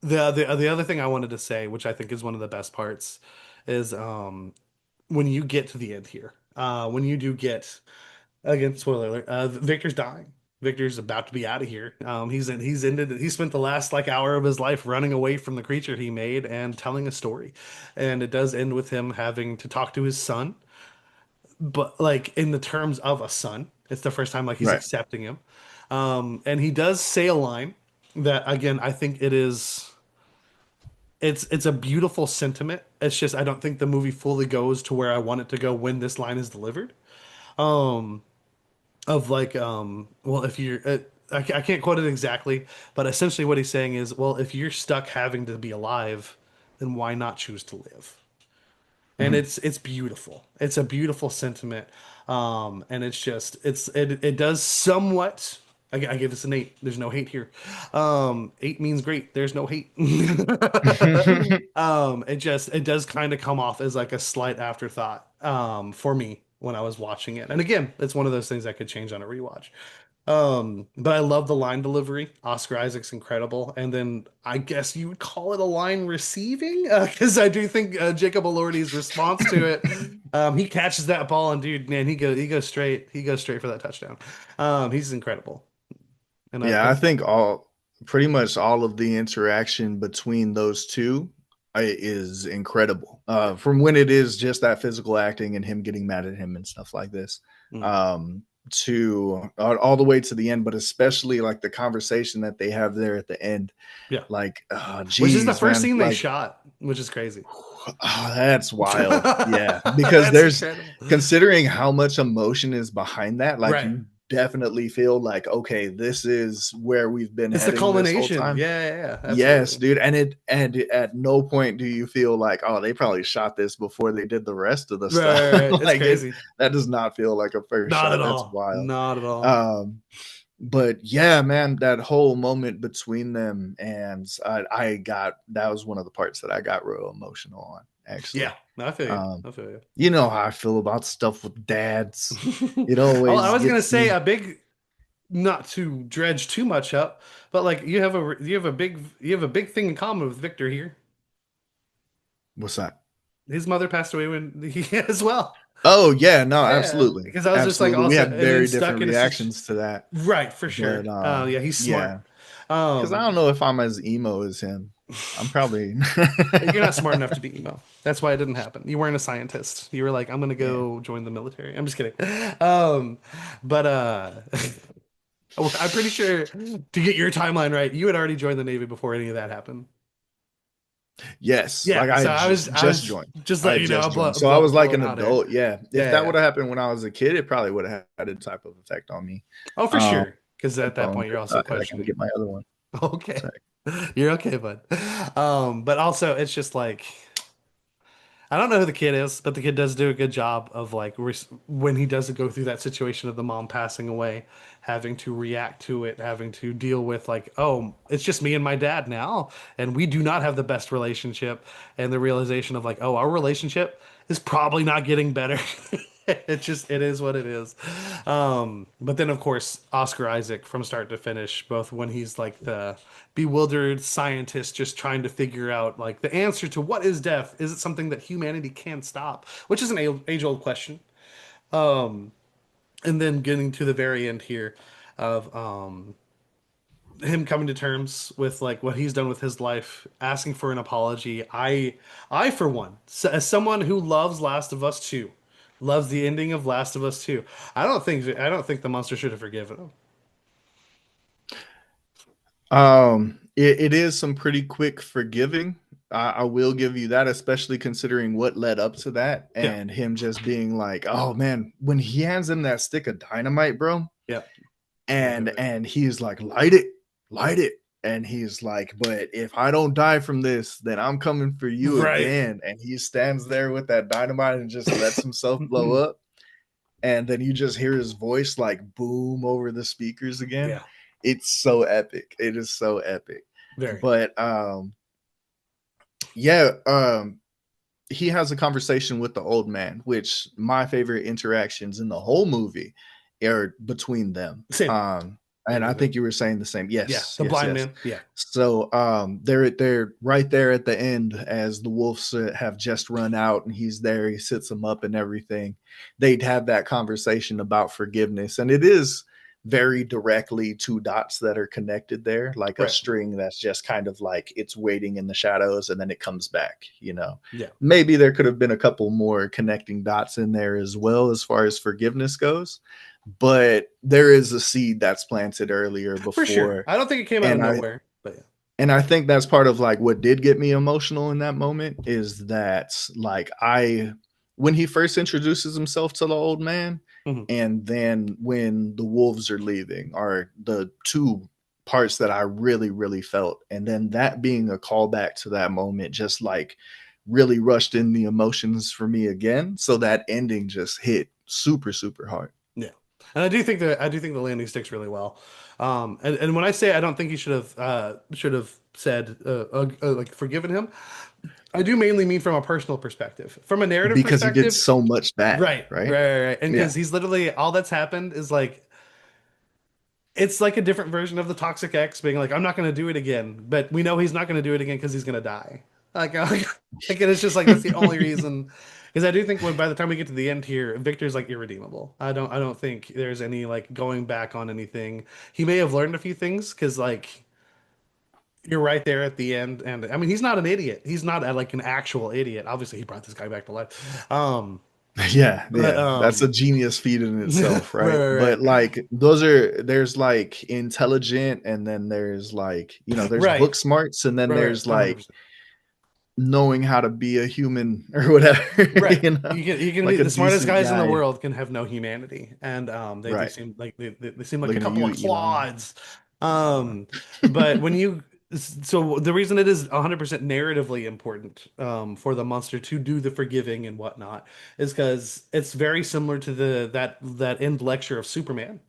the other thing I wanted to say, which I think is one of the best parts, is when you get to the end here, when you do get again, spoiler alert, Victor's dying. Victor's about to be out of here. He spent the last like hour of his life running away from the creature he made and telling a story, and it does end with him having to talk to his son, but like in the terms of a son. It's the first time like he's Right. accepting him, and he does say a line that again I think it's a beautiful sentiment. It's just I don't think the movie fully goes to where I want it to go when this line is delivered. Um, of like well if you're I can't quote it exactly, but essentially what he's saying is, well, if you're stuck having to be alive, then why not choose to live? And Hmm. it's beautiful. It's a beautiful sentiment, and it does somewhat. I give this an 8. There's no hate here. 8 means great. There's no hate. It does kind of come off as like a slight afterthought for me when I was watching it. And again, it's one of those things that could change on a rewatch. But I love the line delivery. Oscar Isaac's incredible, and then I guess you would call it a line receiving, because I do think Jacob Elordi's response to it, he catches that ball and dude, man, he goes straight for that touchdown. He's incredible, and I Yeah, I think think pretty much all of the interaction between those two is incredible. From when it is just that physical acting and him getting mad at him and stuff like this, mm, um, to all the way to the end, but especially like the conversation that they have there at the end. yeah, Like, which is the geez, first man, scene they like, shot, which is crazy. oh, that's wild. Yeah, because That's there's incredible, considering how much emotion is behind that, like right? you definitely feel like, okay, this is where we've been It's the heading this whole culmination. time. Yeah, yeah, yeah, Yes, absolutely. dude. And at no point do you feel like, oh, they probably shot this before they did the rest of the stuff. Right, right, right. It's Like crazy. that does not feel like a first Not shot. at That's all. wild. Not at all. Um, but yeah, man, that whole moment between them, and I got that was one of the parts that I got real emotional on, Yeah, actually. I feel you. Um, I feel you. you know how I feel about stuff with dads. It always I was gonna gets say me. a big, not to dredge too much up, but like you have a big thing in common with Victor here. What's that? His mother passed away when he as well. Oh yeah, no, Yeah, absolutely, because I was just like absolutely. We also, had and then very stuck different in a situation. reactions to that, Right, for sure. but Yeah, he's smart. yeah, because I Um, don't know if I'm as emo as him. I'm probably you're not smart enough to be emo. That's why it didn't happen. You weren't a scientist. You were like, I'm gonna yeah. go join the military. I'm just kidding. Um, but I'm pretty sure to get your timeline right, you had already joined the Navy before any of that happened. Yes, like Yeah, I so I just was joined. just I letting had you know, just joined, so I was like blowing an hot air. adult. Yeah, if Yeah, yeah, that yeah. would have happened when I was a kid, it probably would have had a type of effect on me. Oh, for Um, sure. Because at that phone point, you're also because I gotta questioning. get my other one. Okay, Sec. you're okay, bud. But also, it's just like I don't know who the kid is, but the kid does do a good job of like when he does go through that situation of the mom passing away, having to react to it, having to deal with like, oh, it's just me and my dad now, and we do not have the best relationship, and the realization of like, oh, our relationship is probably not getting better. It is what it is. But then of course Oscar Isaac from start to finish, both when he's like the bewildered scientist just trying to figure out like the answer to what is death, is it something that humanity can stop, which is an age old question. And then getting to the very end here of him coming to terms with like what he's done with his life, asking for an apology. I for one, as someone who loves Last of Us 2, loves the ending of Last of Us 2, I don't think the monster should have forgiven him. It is some pretty quick forgiving. I will give you that, especially considering what led up to that, Yeah, and him just being like, "Oh man," when he hands him that stick of dynamite, bro, yeah, and he's like, light it," and he's like, "But if I don't die from this, then I'm coming for you right. again." And he stands there with that dynamite and just lets himself blow up, and then you just hear his voice like boom over the speakers again. Yeah, It's so epic. It is so epic. very. But yeah, he has a conversation with the old man, which my favorite interactions in the whole movie are between them. Same. And Same I as me. think you were saying the same. Yeah, Yes, the yes, blind yes. man. Yeah, So they're right there at the end as the wolves have just run out, and he's there. He sits them up and everything. They'd have that conversation about forgiveness, and it is very directly two dots that are connected there, like a right. string that's just kind of like it's waiting in the shadows and then it comes back. You know, Yeah, maybe there could have been a couple more connecting dots in there as well as far as forgiveness goes, but there is a seed that's planted earlier for sure. before. I don't think it came out of and i nowhere, but yeah. and I think that's part of like what did get me emotional in that moment is that like I when he first introduces himself to the old man, Hmm. and then when the wolves are leaving are the two parts that I really really felt, and then that being a callback to that moment just like really rushed in the emotions for me again, so that ending just hit super super hard. Yeah, and I do think the landing sticks really well. And when I say I don't think he should have said like forgiven him, I do mainly mean from a personal perspective. From a narrative Because he did perspective, so much bad, right, right? right, right, right. And Yeah. because he's literally all that's happened is like it's like a different version of the Toxic X being like, I'm not going to do it again, but we know he's not going to do it again because he's going to die. Like, and it's just like that's the only reason. Because I do think when by the time we get to the end here, Victor's like irredeemable. I don't think there's any like going back on anything. He may have learned a few things because like you're right there at the end, and I mean he's not an idiot. He's not like an actual idiot. Obviously, he brought this guy back to life. Yeah, But yeah, that's a genius feat in right, itself, right? right, But right, like there's like intelligent, and then there's like, there's right, book smarts, and then right, there's like 100%. knowing how to be a human or whatever, Right. you know, You can be like a the smartest decent guys in the guy, world can have no humanity. And they right? seem like they seem like a Looking at couple you, of Elon. clods. Um but when you so the reason it is 100% narratively important for the monster to do the forgiving and whatnot is because it's very similar to that end lecture of Superman.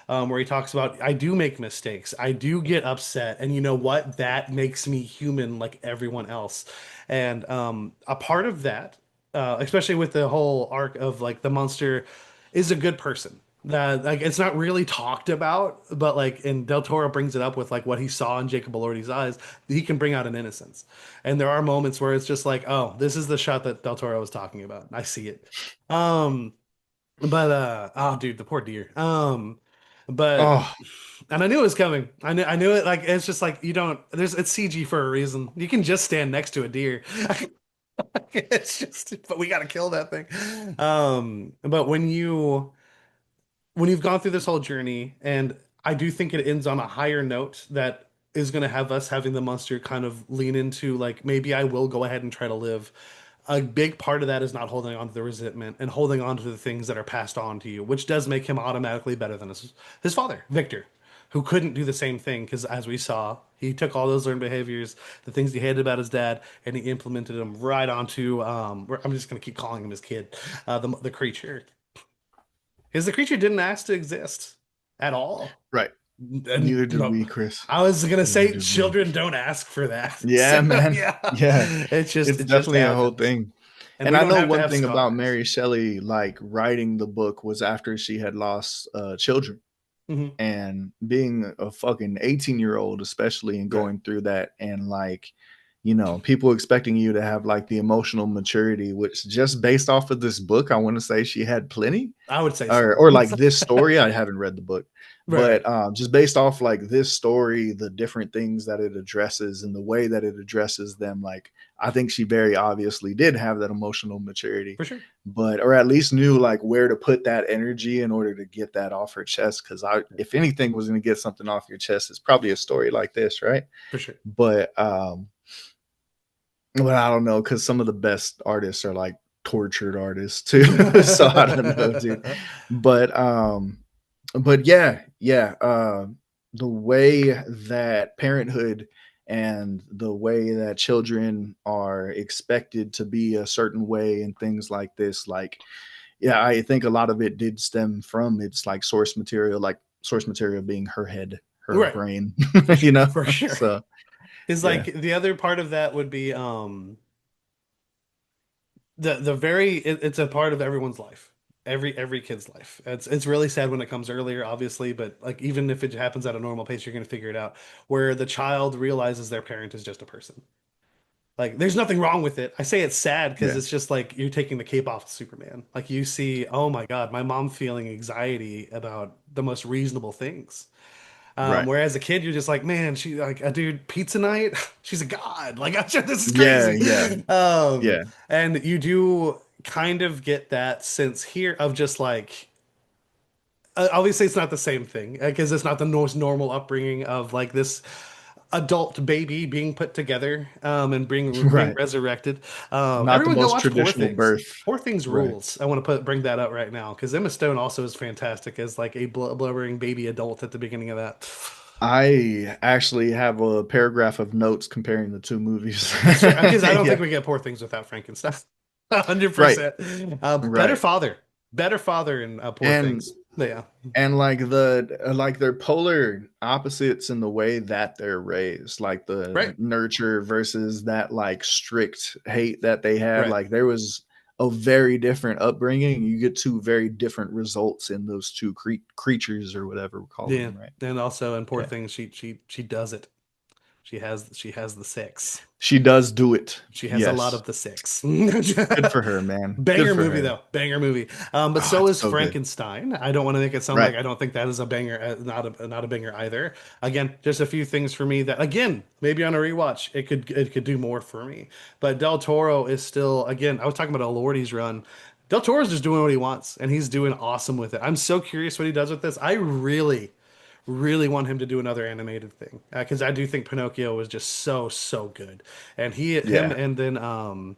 Where he talks about I do make mistakes, I do get upset, and you know what? That makes me human like everyone else. And a part of that, especially with the whole arc of like the monster is a good person. That like it's not really talked about, but like and Del Toro brings it up with like what he saw in Jacob Elordi's eyes, he can bring out an innocence. And there are moments where it's just like, oh, this is the shot that Del Toro was talking about. I see it. Um, but oh dude, the poor deer. But Oh, and I knew it was coming. I knew it. Like it's just like you don't. It's CG for a reason. You can just stand next to a deer. It's just, but we got to kill that thing. But when you've gone through this whole journey, and I do think it ends on a higher note that is going to have us having the monster kind of lean into like maybe I will go ahead and try to live. A big part of that is not holding on to the resentment and holding on to the things that are passed on to you, which does make him automatically better than his father, Victor, who couldn't do the same thing because, as we saw, he took all those learned behaviors, the things he hated about his dad, and he implemented them right onto. I'm just going to keep calling him his kid, the creature, because the creature didn't ask to exist at all. right. And Neither did no, we, Chris. I was gonna Neither say did we. children don't ask for that. Yeah, So man. yeah, Yeah, it it's just definitely a whole happens, thing. and And we I don't know have to one have thing about scars. Mary Shelley, like writing the book was after she had lost children, Hmm. and being a fucking 18-year-old, especially, and Right. going through that, and like, people expecting you to have like the emotional maturity, which just based off of this book, I want to say she had plenty, I would say so. or like this story. I haven't read the book, Right, right, but just based off like this story, the different things that it addresses and the way that it addresses them, like I think she very obviously did have that emotional maturity, for sure, but or at least knew like where to put that energy in order to get that off her chest. Because if anything was going to get something off your chest, it's probably a story like this, right? for sure. But Well, I don't know, because some of the best artists are like tortured artists too. So I don't know, dude. But but yeah, the way that parenthood and the way that children are expected to be a certain way and things like this, like, yeah, I think a lot of it did stem from its like source material being her head, her Right, brain, for you sure, know. for sure. So Is yeah, like the other part of that would be the very it's a part of everyone's life. Every kid's life. It's really sad when it comes earlier, obviously, but like even if it happens at a normal pace, you're gonna figure it out. Where the child realizes their parent is just a person. Like there's nothing wrong with it. I say it's sad because yeah, it's just like you're taking the cape off of Superman. Like you see, oh my God, my mom feeling anxiety about the most reasonable things. right, Whereas a kid, you're just like, man, she like a dude pizza night. She's a god. Like, this is yeah, crazy. yeah, yeah, And you do kind of get that sense here of just like, obviously, it's not the same thing because it's not the most normal upbringing of like this adult baby being put together and being right. resurrected. Not the Everyone go most watch Poor traditional Things. birth, Poor Things right? rules. I want to bring that up right now because Emma Stone also is fantastic as like a blubbering baby adult at the beginning of that. I actually have a paragraph of notes comparing the two movies. That's fair because I don't Yeah, think we get Poor Things without Frankenstein. 100%. right, Better right. father, better father in Poor And Things. Yeah, like like they're polar opposites in the way that they're raised, like the right, nurture versus that like strict hate that they had. right. Like there was a very different upbringing. You get two very different results in those two creatures or whatever we're calling Yeah, them, right? and also in Poor Yeah, Things, she does it. She has the six. she does do it. She has a lot Yes, of the six. good for her, man. Good Banger for movie her. though, banger movie. But Oh, so it's is so good. Frankenstein. I don't want to make it sound like Right. I don't think that is a banger, not a banger either. Again, just a few things for me that again maybe on a rewatch it could do more for me. But Del Toro is still again. I was talking about a Lordy's run. Del Toro's just doing what he wants, and he's doing awesome with it. I'm so curious what he does with this. I really want him to do another animated thing because I do think Pinocchio was just so good, and him, Yeah. and then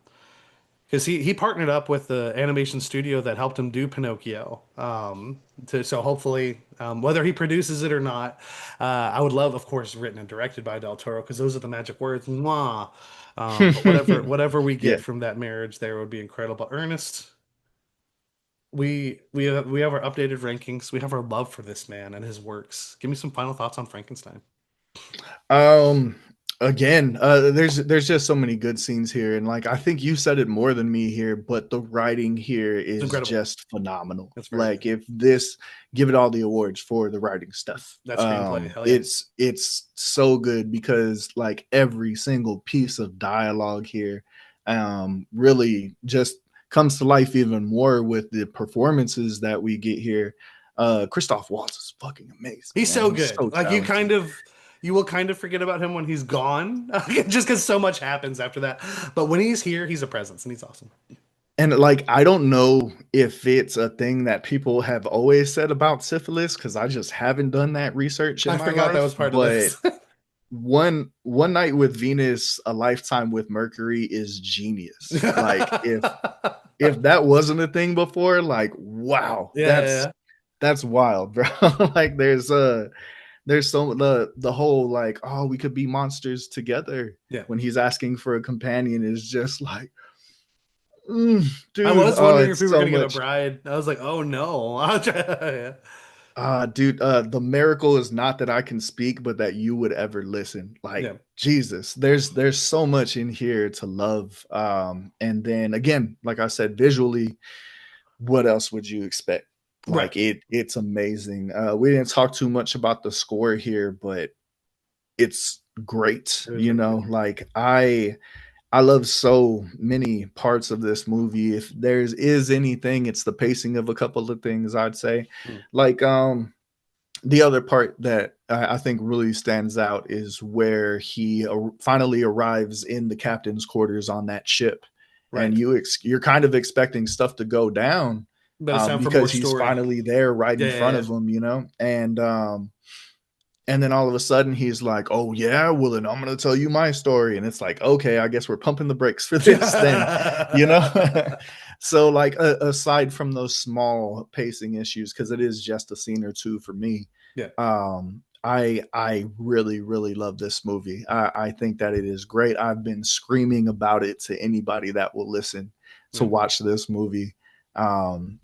because he partnered up with the animation studio that helped him do Pinocchio. So hopefully, whether he produces it or not, I would love, of course, written and directed by Del Toro because those are the magic words. Mwah. But whatever we Yeah. get from that marriage there would be incredible. Ernest, we have our updated rankings. We have our love for this man and his works. Give me some final thoughts on Frankenstein. Um Again, there's just so many good scenes here, and like I think you said it more than me here, but the writing here It's is incredible. just phenomenal. It's very good. Like if this give it all the awards for the writing stuff. That screenplay, hell yeah. It's so good because like every single piece of dialogue here really just comes to life even more with the performances that we get here. Christoph Waltz is fucking amazing, He's man. so He's good. so Like talented. you will kind of forget about him when he's gone, just because so much happens after that. But when he's here, he's a presence and he's awesome. And like, I don't know if it's a thing that people have always said about syphilis because I just haven't done that research in I my forgot that was life. part of But this. one night with Venus, a lifetime with Mercury is genius. Like if that wasn't a thing before, like wow, Yeah, that's wild, bro. Like there's so the whole like, oh, we could be monsters together yeah. when he's asking for a companion is just like, I dude, was oh, wondering if it's we were so gonna get a much. bride. I was like, oh no. Yeah. Dude, the miracle is not that I can speak, but that you would ever listen. Like Yeah. Jesus, there's so much in here to love. And then again, like I said, visually, what else would you expect? Right. Like it's amazing. We didn't talk too much about the score here, but it's great. It was You really know, good. like I love so many parts of this movie. If there's is anything, it's the pacing of a couple of things, I'd say. Mm. Like the other part that I think really stands out is where he finally arrives in the captain's quarters on that ship, and Right. you're kind of expecting stuff to go down But it's time for more because he's story. finally there right Yeah, in yeah, front yeah. of him, you know, and And then all of a sudden he's like, "Oh yeah, well then I'm gonna tell you my story." And it's like, okay, I guess we're pumping the brakes for this then, you know. So like aside from those small pacing issues, because it is just a scene or two for me, Yeah. I really really love this movie. I think that it is great. I've been screaming about it to anybody that will listen to Mm. watch this movie. Um,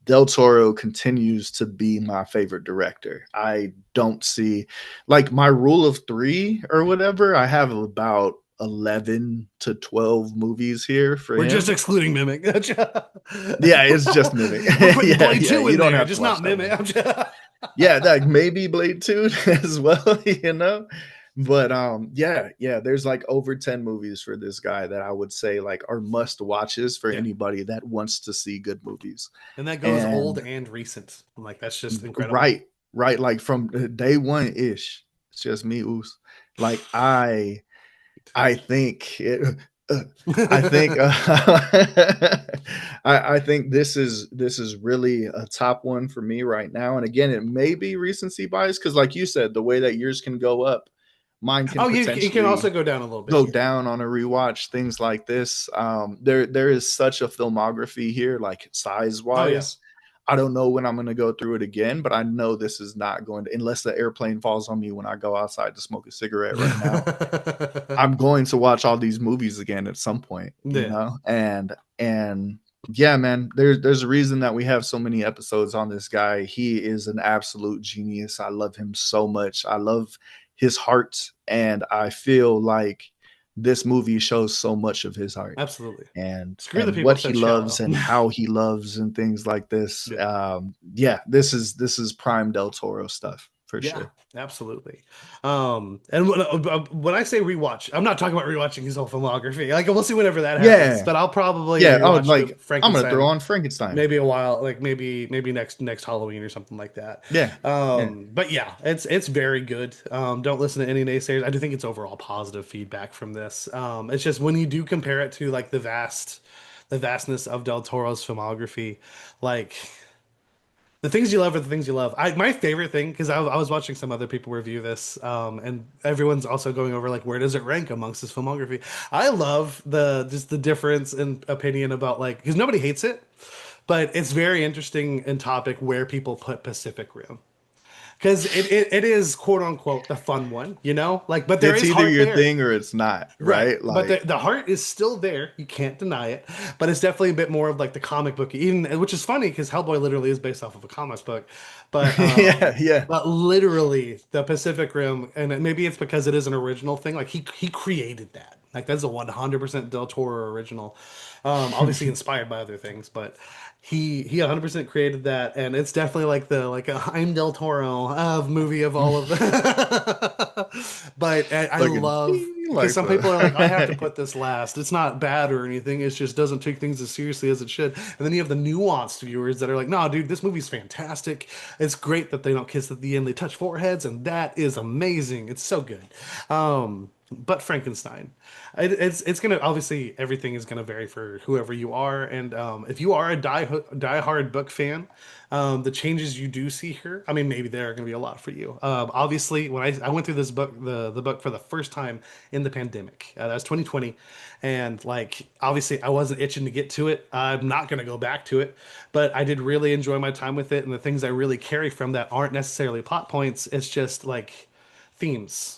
Del Toro continues to be my favorite director. I don't see like my rule of three or whatever. I have about 11 to 12 movies here for We're just him. excluding Mimic. Yeah, it's just Mimic. We're putting yeah, Blade yeah. 2 You in don't there, have to just watch not that Mimic. one. Yeah, like maybe Blade 2 as well, you know. But yeah, yeah, there's like over 10 movies for this guy that I would say like are must watches for Yeah. anybody that wants to see good movies. And that goes old And and recent. I'm like, that's just incredible. right, right, like from day one ish. It's just me, Oos. Like I think it, uh, I think I think this is really a top one for me right now. And again, it may be recency bias because, like you said, the way that yours can go up, mine can Oh, you can also potentially go down a little bit. go Yeah. down on a rewatch. Things like this. There is such a filmography here, like size Oh yeah. wise. I don't know when I'm going to go through it again, but I know this is not going to, unless the airplane falls on me when I go outside to smoke a cigarette right now. I'm going to watch all these movies again at some point, you Yeah. know? And yeah, man, there's a reason that we have so many episodes on this guy. He is an absolute genius. I love him so much. I love his heart, and I feel like this movie shows so much of his heart Absolutely. and Screw the and people what that he said loves shallow. and how he loves and things like this. Yeah. Yeah, this is prime Del Toro stuff for Yeah, sure. absolutely. And when I say rewatch, I'm not talking about rewatching his whole filmography. Like we'll see whenever that happens, Yeah, but I'll probably yeah. Oh, rewatch the like I'm gonna throw Frankenstein on Frankenstein. maybe a while, like maybe next Halloween or something like that. Yeah, yeah. But yeah, it's very good. Don't listen to any naysayers. I do think it's overall positive feedback from this. It's just when you do compare it to like the vastness of Del Toro's filmography, like the things you love are the things you love. My favorite thing because I was watching some other people review this, and everyone's also going over like where does it rank amongst his filmography. I love the just the difference in opinion about like because nobody hates it, but it's very interesting in topic where people put Pacific Rim because it is quote unquote the fun one, you know, like but there It's is either heart your there. thing or it's not, Right. right? But Like, the heart is still there. You can't deny it. But it's definitely a bit more of like the comic book, even which is funny because Hellboy literally is based off of a comic book. But yeah, yeah. literally the Pacific Rim, and maybe it's because it is an original thing. Like he created that. Like that's a 100% Del Toro original. Obviously inspired by other things, but he 100% created that, and it's definitely like the like a I'm Del Toro of movie of all of the. But I Fucking love ding, because like some people are like, I have to the put this last. It's not bad or anything. It just doesn't take things as seriously as it should. And then you have the nuanced viewers that are like, no, dude, this movie's fantastic. It's great that they don't kiss at the end. They touch foreheads, and that is amazing. It's so good. But Frankenstein, it's gonna obviously everything is gonna vary for whoever you are, and if you are a die-hard book fan, the changes you do see here, I mean, maybe there are gonna be a lot for you. Obviously, when I went through this book, the book for the first time in the pandemic, that was 2020, and like obviously I wasn't itching to get to it. I'm not gonna go back to it, but I did really enjoy my time with it, and the things I really carry from that aren't necessarily plot points. It's just like themes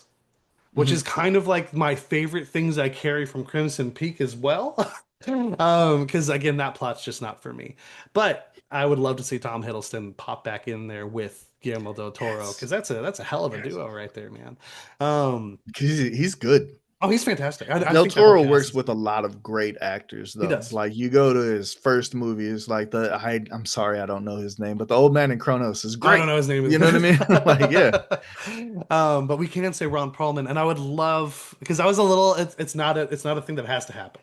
which is Mhm. kind of like my favorite things I carry from Crimson Peak as well. Because again, that plot's just not for me. But I would love to see Tom Hiddleston pop back in there with Guillermo del Toro because Yes, that's a hell of a yes. duo right there, man. Um, He's good. oh, he's fantastic. I Del think that whole Toro cast works is with a lot of great actors, he though. does. Like you go to his first movies, like I'm sorry, I don't know his name, but the Old Man in Kronos is I don't great. know his name You know what I is. mean? Like, yeah, But we can say Ron Perlman, and I would love because I was a little. It's not a thing that has to happen.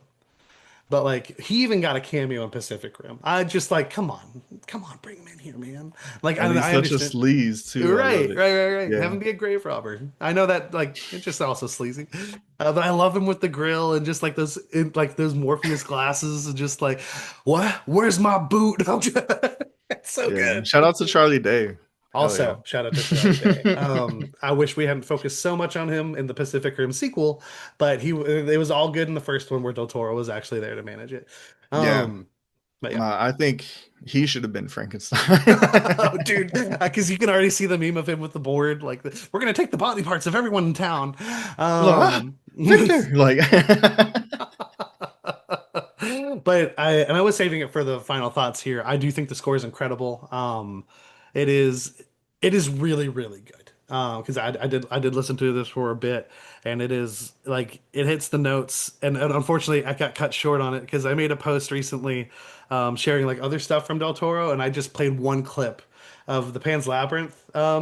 But like he even got a cameo in Pacific Rim. I just like, come on, bring him in here, man. Like and he's I such a understand. sleaze too. I love Right, it. right, right, right. Have Yeah, him be a grave robber. I know that like it's just also sleazy, but I love him with the grill and just like like those Morpheus glasses and just like, what? Where's my boot? It's so yeah. good. Shout out to Charlie Day. Hell yeah. Also, shout out to Tenochte. I wish we hadn't focused so much on him in the Pacific Rim sequel, but it was all good in the first one where Del Toro was actually there to manage it. Yeah. Um, but yeah. I think he should have been Frankenstein. Oh, dude, because you can already see the meme of him with the board, like we're gonna take the body parts of everyone in town. Like, ah, Um, Victor. Like, but I was saving it for the final thoughts here. I do think the score is incredible. It is it is really really good. Because I did listen to this for a bit, and it is like it hits the notes. And unfortunately, I got cut short on it because I made a post recently, sharing like other stuff from Del Toro, and I just played one clip of the Pan's Labyrinth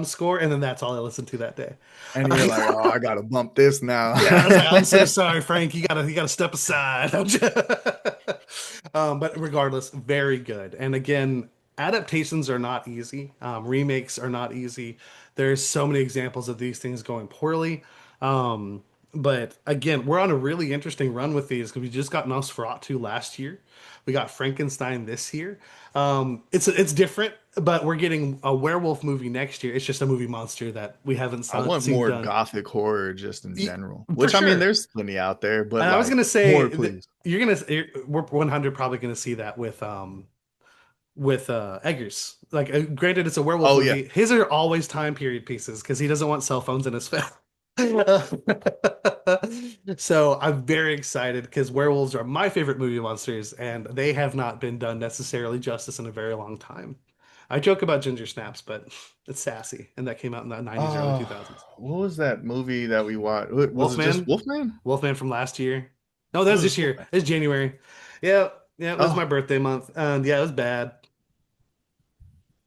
score, and then that's all I listened to that day. and you're like, oh, I gotta bump this now. Yeah, I was like, I'm so sorry, Frank. You gotta step aside. But regardless, very good. And again, adaptations are not easy. Remakes are not easy. There's so many examples of these things going poorly. But again, we're on a really interesting run with these because we just got Nosferatu last year. We got Frankenstein this year. It's different, but we're getting a werewolf movie next year. It's just a movie monster that we haven't I want seen more done. gothic horror just in general. For Which I mean, sure. there's plenty out there, but And I was like gonna say more, that please. we're 100 probably gonna see that with Eggers. Like, granted, it's a werewolf Oh yeah. movie. His are always time period pieces because he doesn't want cell phones in his face. So I'm very excited because werewolves are my favorite movie monsters, and they have not been done necessarily justice in a very long time. I joke about ginger snaps, but it's sassy, and that came out in the 90s, early Oh, 2000s. what was that movie that we watched? Was it just Wolfman, Wolfman? Wolfman from last year. No, that What was was this year. Wolfman? It's January. Yeah, yeah, it was my Oh, birthday month, and yeah, it was bad.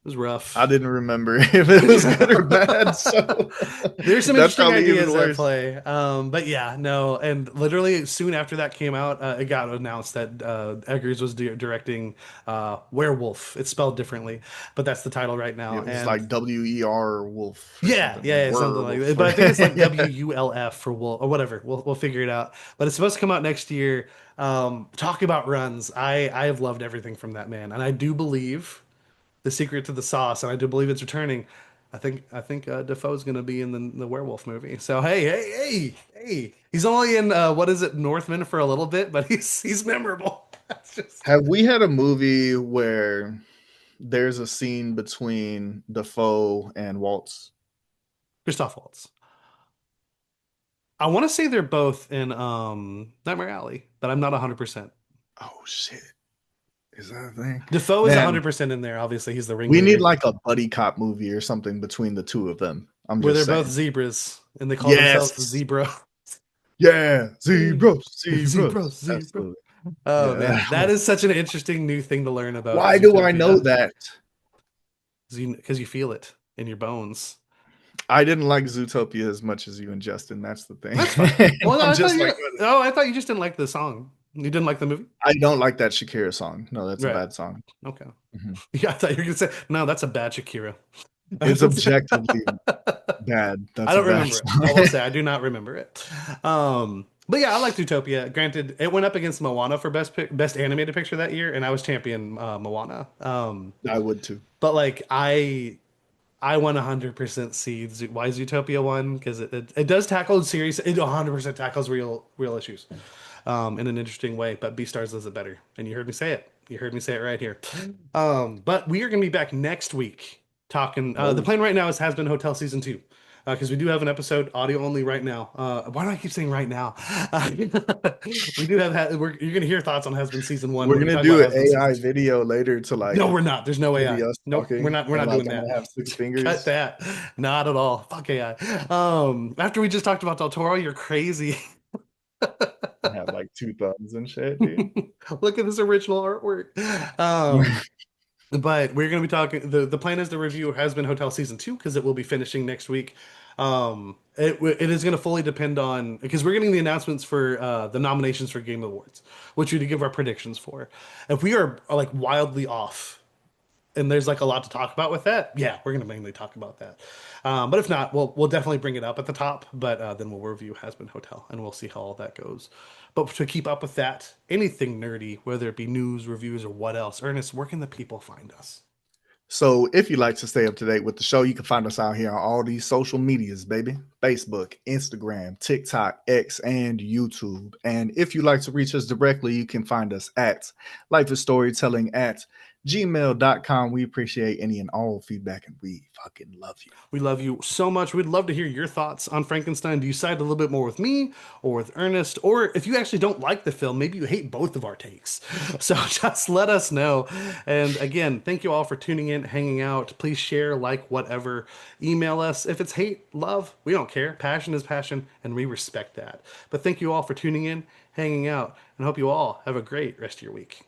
It was I rough. didn't remember if it was good or bad, so There's some that's interesting probably even ideas at worse. play. But yeah, no, and literally soon after that came out, it got announced that Eggers was directing Werewolf. It's spelled differently, but that's the title right now. It was And like WER Wolf or yeah, something. yeah, yeah, something like Werewolf. that. But I think it's like WULF for wolf or whatever. We'll figure it out. But it's supposed to come out next year. Talk about runs. I have loved everything from that man, and I do believe the secret to the sauce, and I do believe it's returning. I think Defoe's going to be in the werewolf movie. So hey, hey, hey, hey, he's only in what is it, Northman for a little bit, but he's memorable. That's just Have we had a movie where there's a scene between Defoe and Waltz? Christoph Waltz. I want to say they're both in Nightmare Alley, but I'm not 100%. Oh shit. Is that a thing? Defoe is Man, 100% in there. Obviously, he's the we need ringleader. like a buddy cop movie or something between the two of them. I'm Where just they're both saying. zebras and they call themselves the Yes. Zebra. Yeah. Zebras. Zebra, Zebras. zebra. Absolutely. Oh man, Yeah. that is such an interesting new thing to learn about Why do I know Zootopia that? because you feel it in your bones. I didn't like Zootopia as much as you and Justin. That's the That's fine. thing. Well, no, I'm I thought just you. like, Oh, I thought you just didn't like the song. You didn't like the movie, I don't like that Shakira song. No, that's a right? bad song. Okay. Mhm. Yeah, I thought you were gonna say no. That's a bad Shakira. It's objectively bad. I That's a don't bad remember it. I will song. say I do not remember it. But yeah, I like Zootopia. Granted, it went up against Moana for best animated picture that year, and I was champion Moana. I would too. But like I 100% see why Zootopia won because it does tackle serious. It 100% tackles real issues in an interesting way. But Beastars does it better, and you heard me say it. You heard me say it right here. But we are going to be back next week talking. The Oh, plan right now is Has Been Hotel season 2. Because we do have an episode audio only right now. Why do I keep saying right now? We do have. You're gonna hear thoughts on Has Been season 1 we're when we gonna talk do about an Has Been season AI 2. video later to like No, we're not. There's no be AI. us Nope, we're talking, not. We're and not like doing I'm that. gonna have six Cut fingers. that. Not at all. Fuck AI. After we just talked about Del Toro, you're crazy. I have like two thumbs and shit, dude. Look at this original artwork. Um, but we're going to be talking. The plan is to review Has Been Hotel season 2 because it will be finishing next week. It is going to fully depend on because we're getting the announcements for the nominations for Game Awards, which we to give our predictions for. If we are like wildly off, and there's like a lot to talk about with that, yeah, we're going to mainly talk about that. But if not, we'll definitely bring it up at the top. But then we'll review Has Been Hotel, and we'll see how all that goes. But to keep up with that, anything nerdy, whether it be news, reviews, or what else, Ernest, where can the people find us? So if you'd like to stay up to date with the show, you can find us out here on all these social medias, baby. Facebook, Instagram, TikTok, X, and YouTube. And if you'd like to reach us directly, you can find us at life is storytelling at gmail.com. We appreciate any and all feedback, and we fucking love you. We love you so much. We'd love to hear your thoughts on Frankenstein. Do you side a little bit more with me or with Ernest? Or if you actually don't like the film, maybe you hate both of our takes. So just let us know. And again, thank you all for tuning in, hanging out. Please share, like, whatever. Email us. If it's hate, love, we don't care. Passion is passion, and we respect that. But thank you all for tuning in, hanging out, and hope you all have a great rest of your week.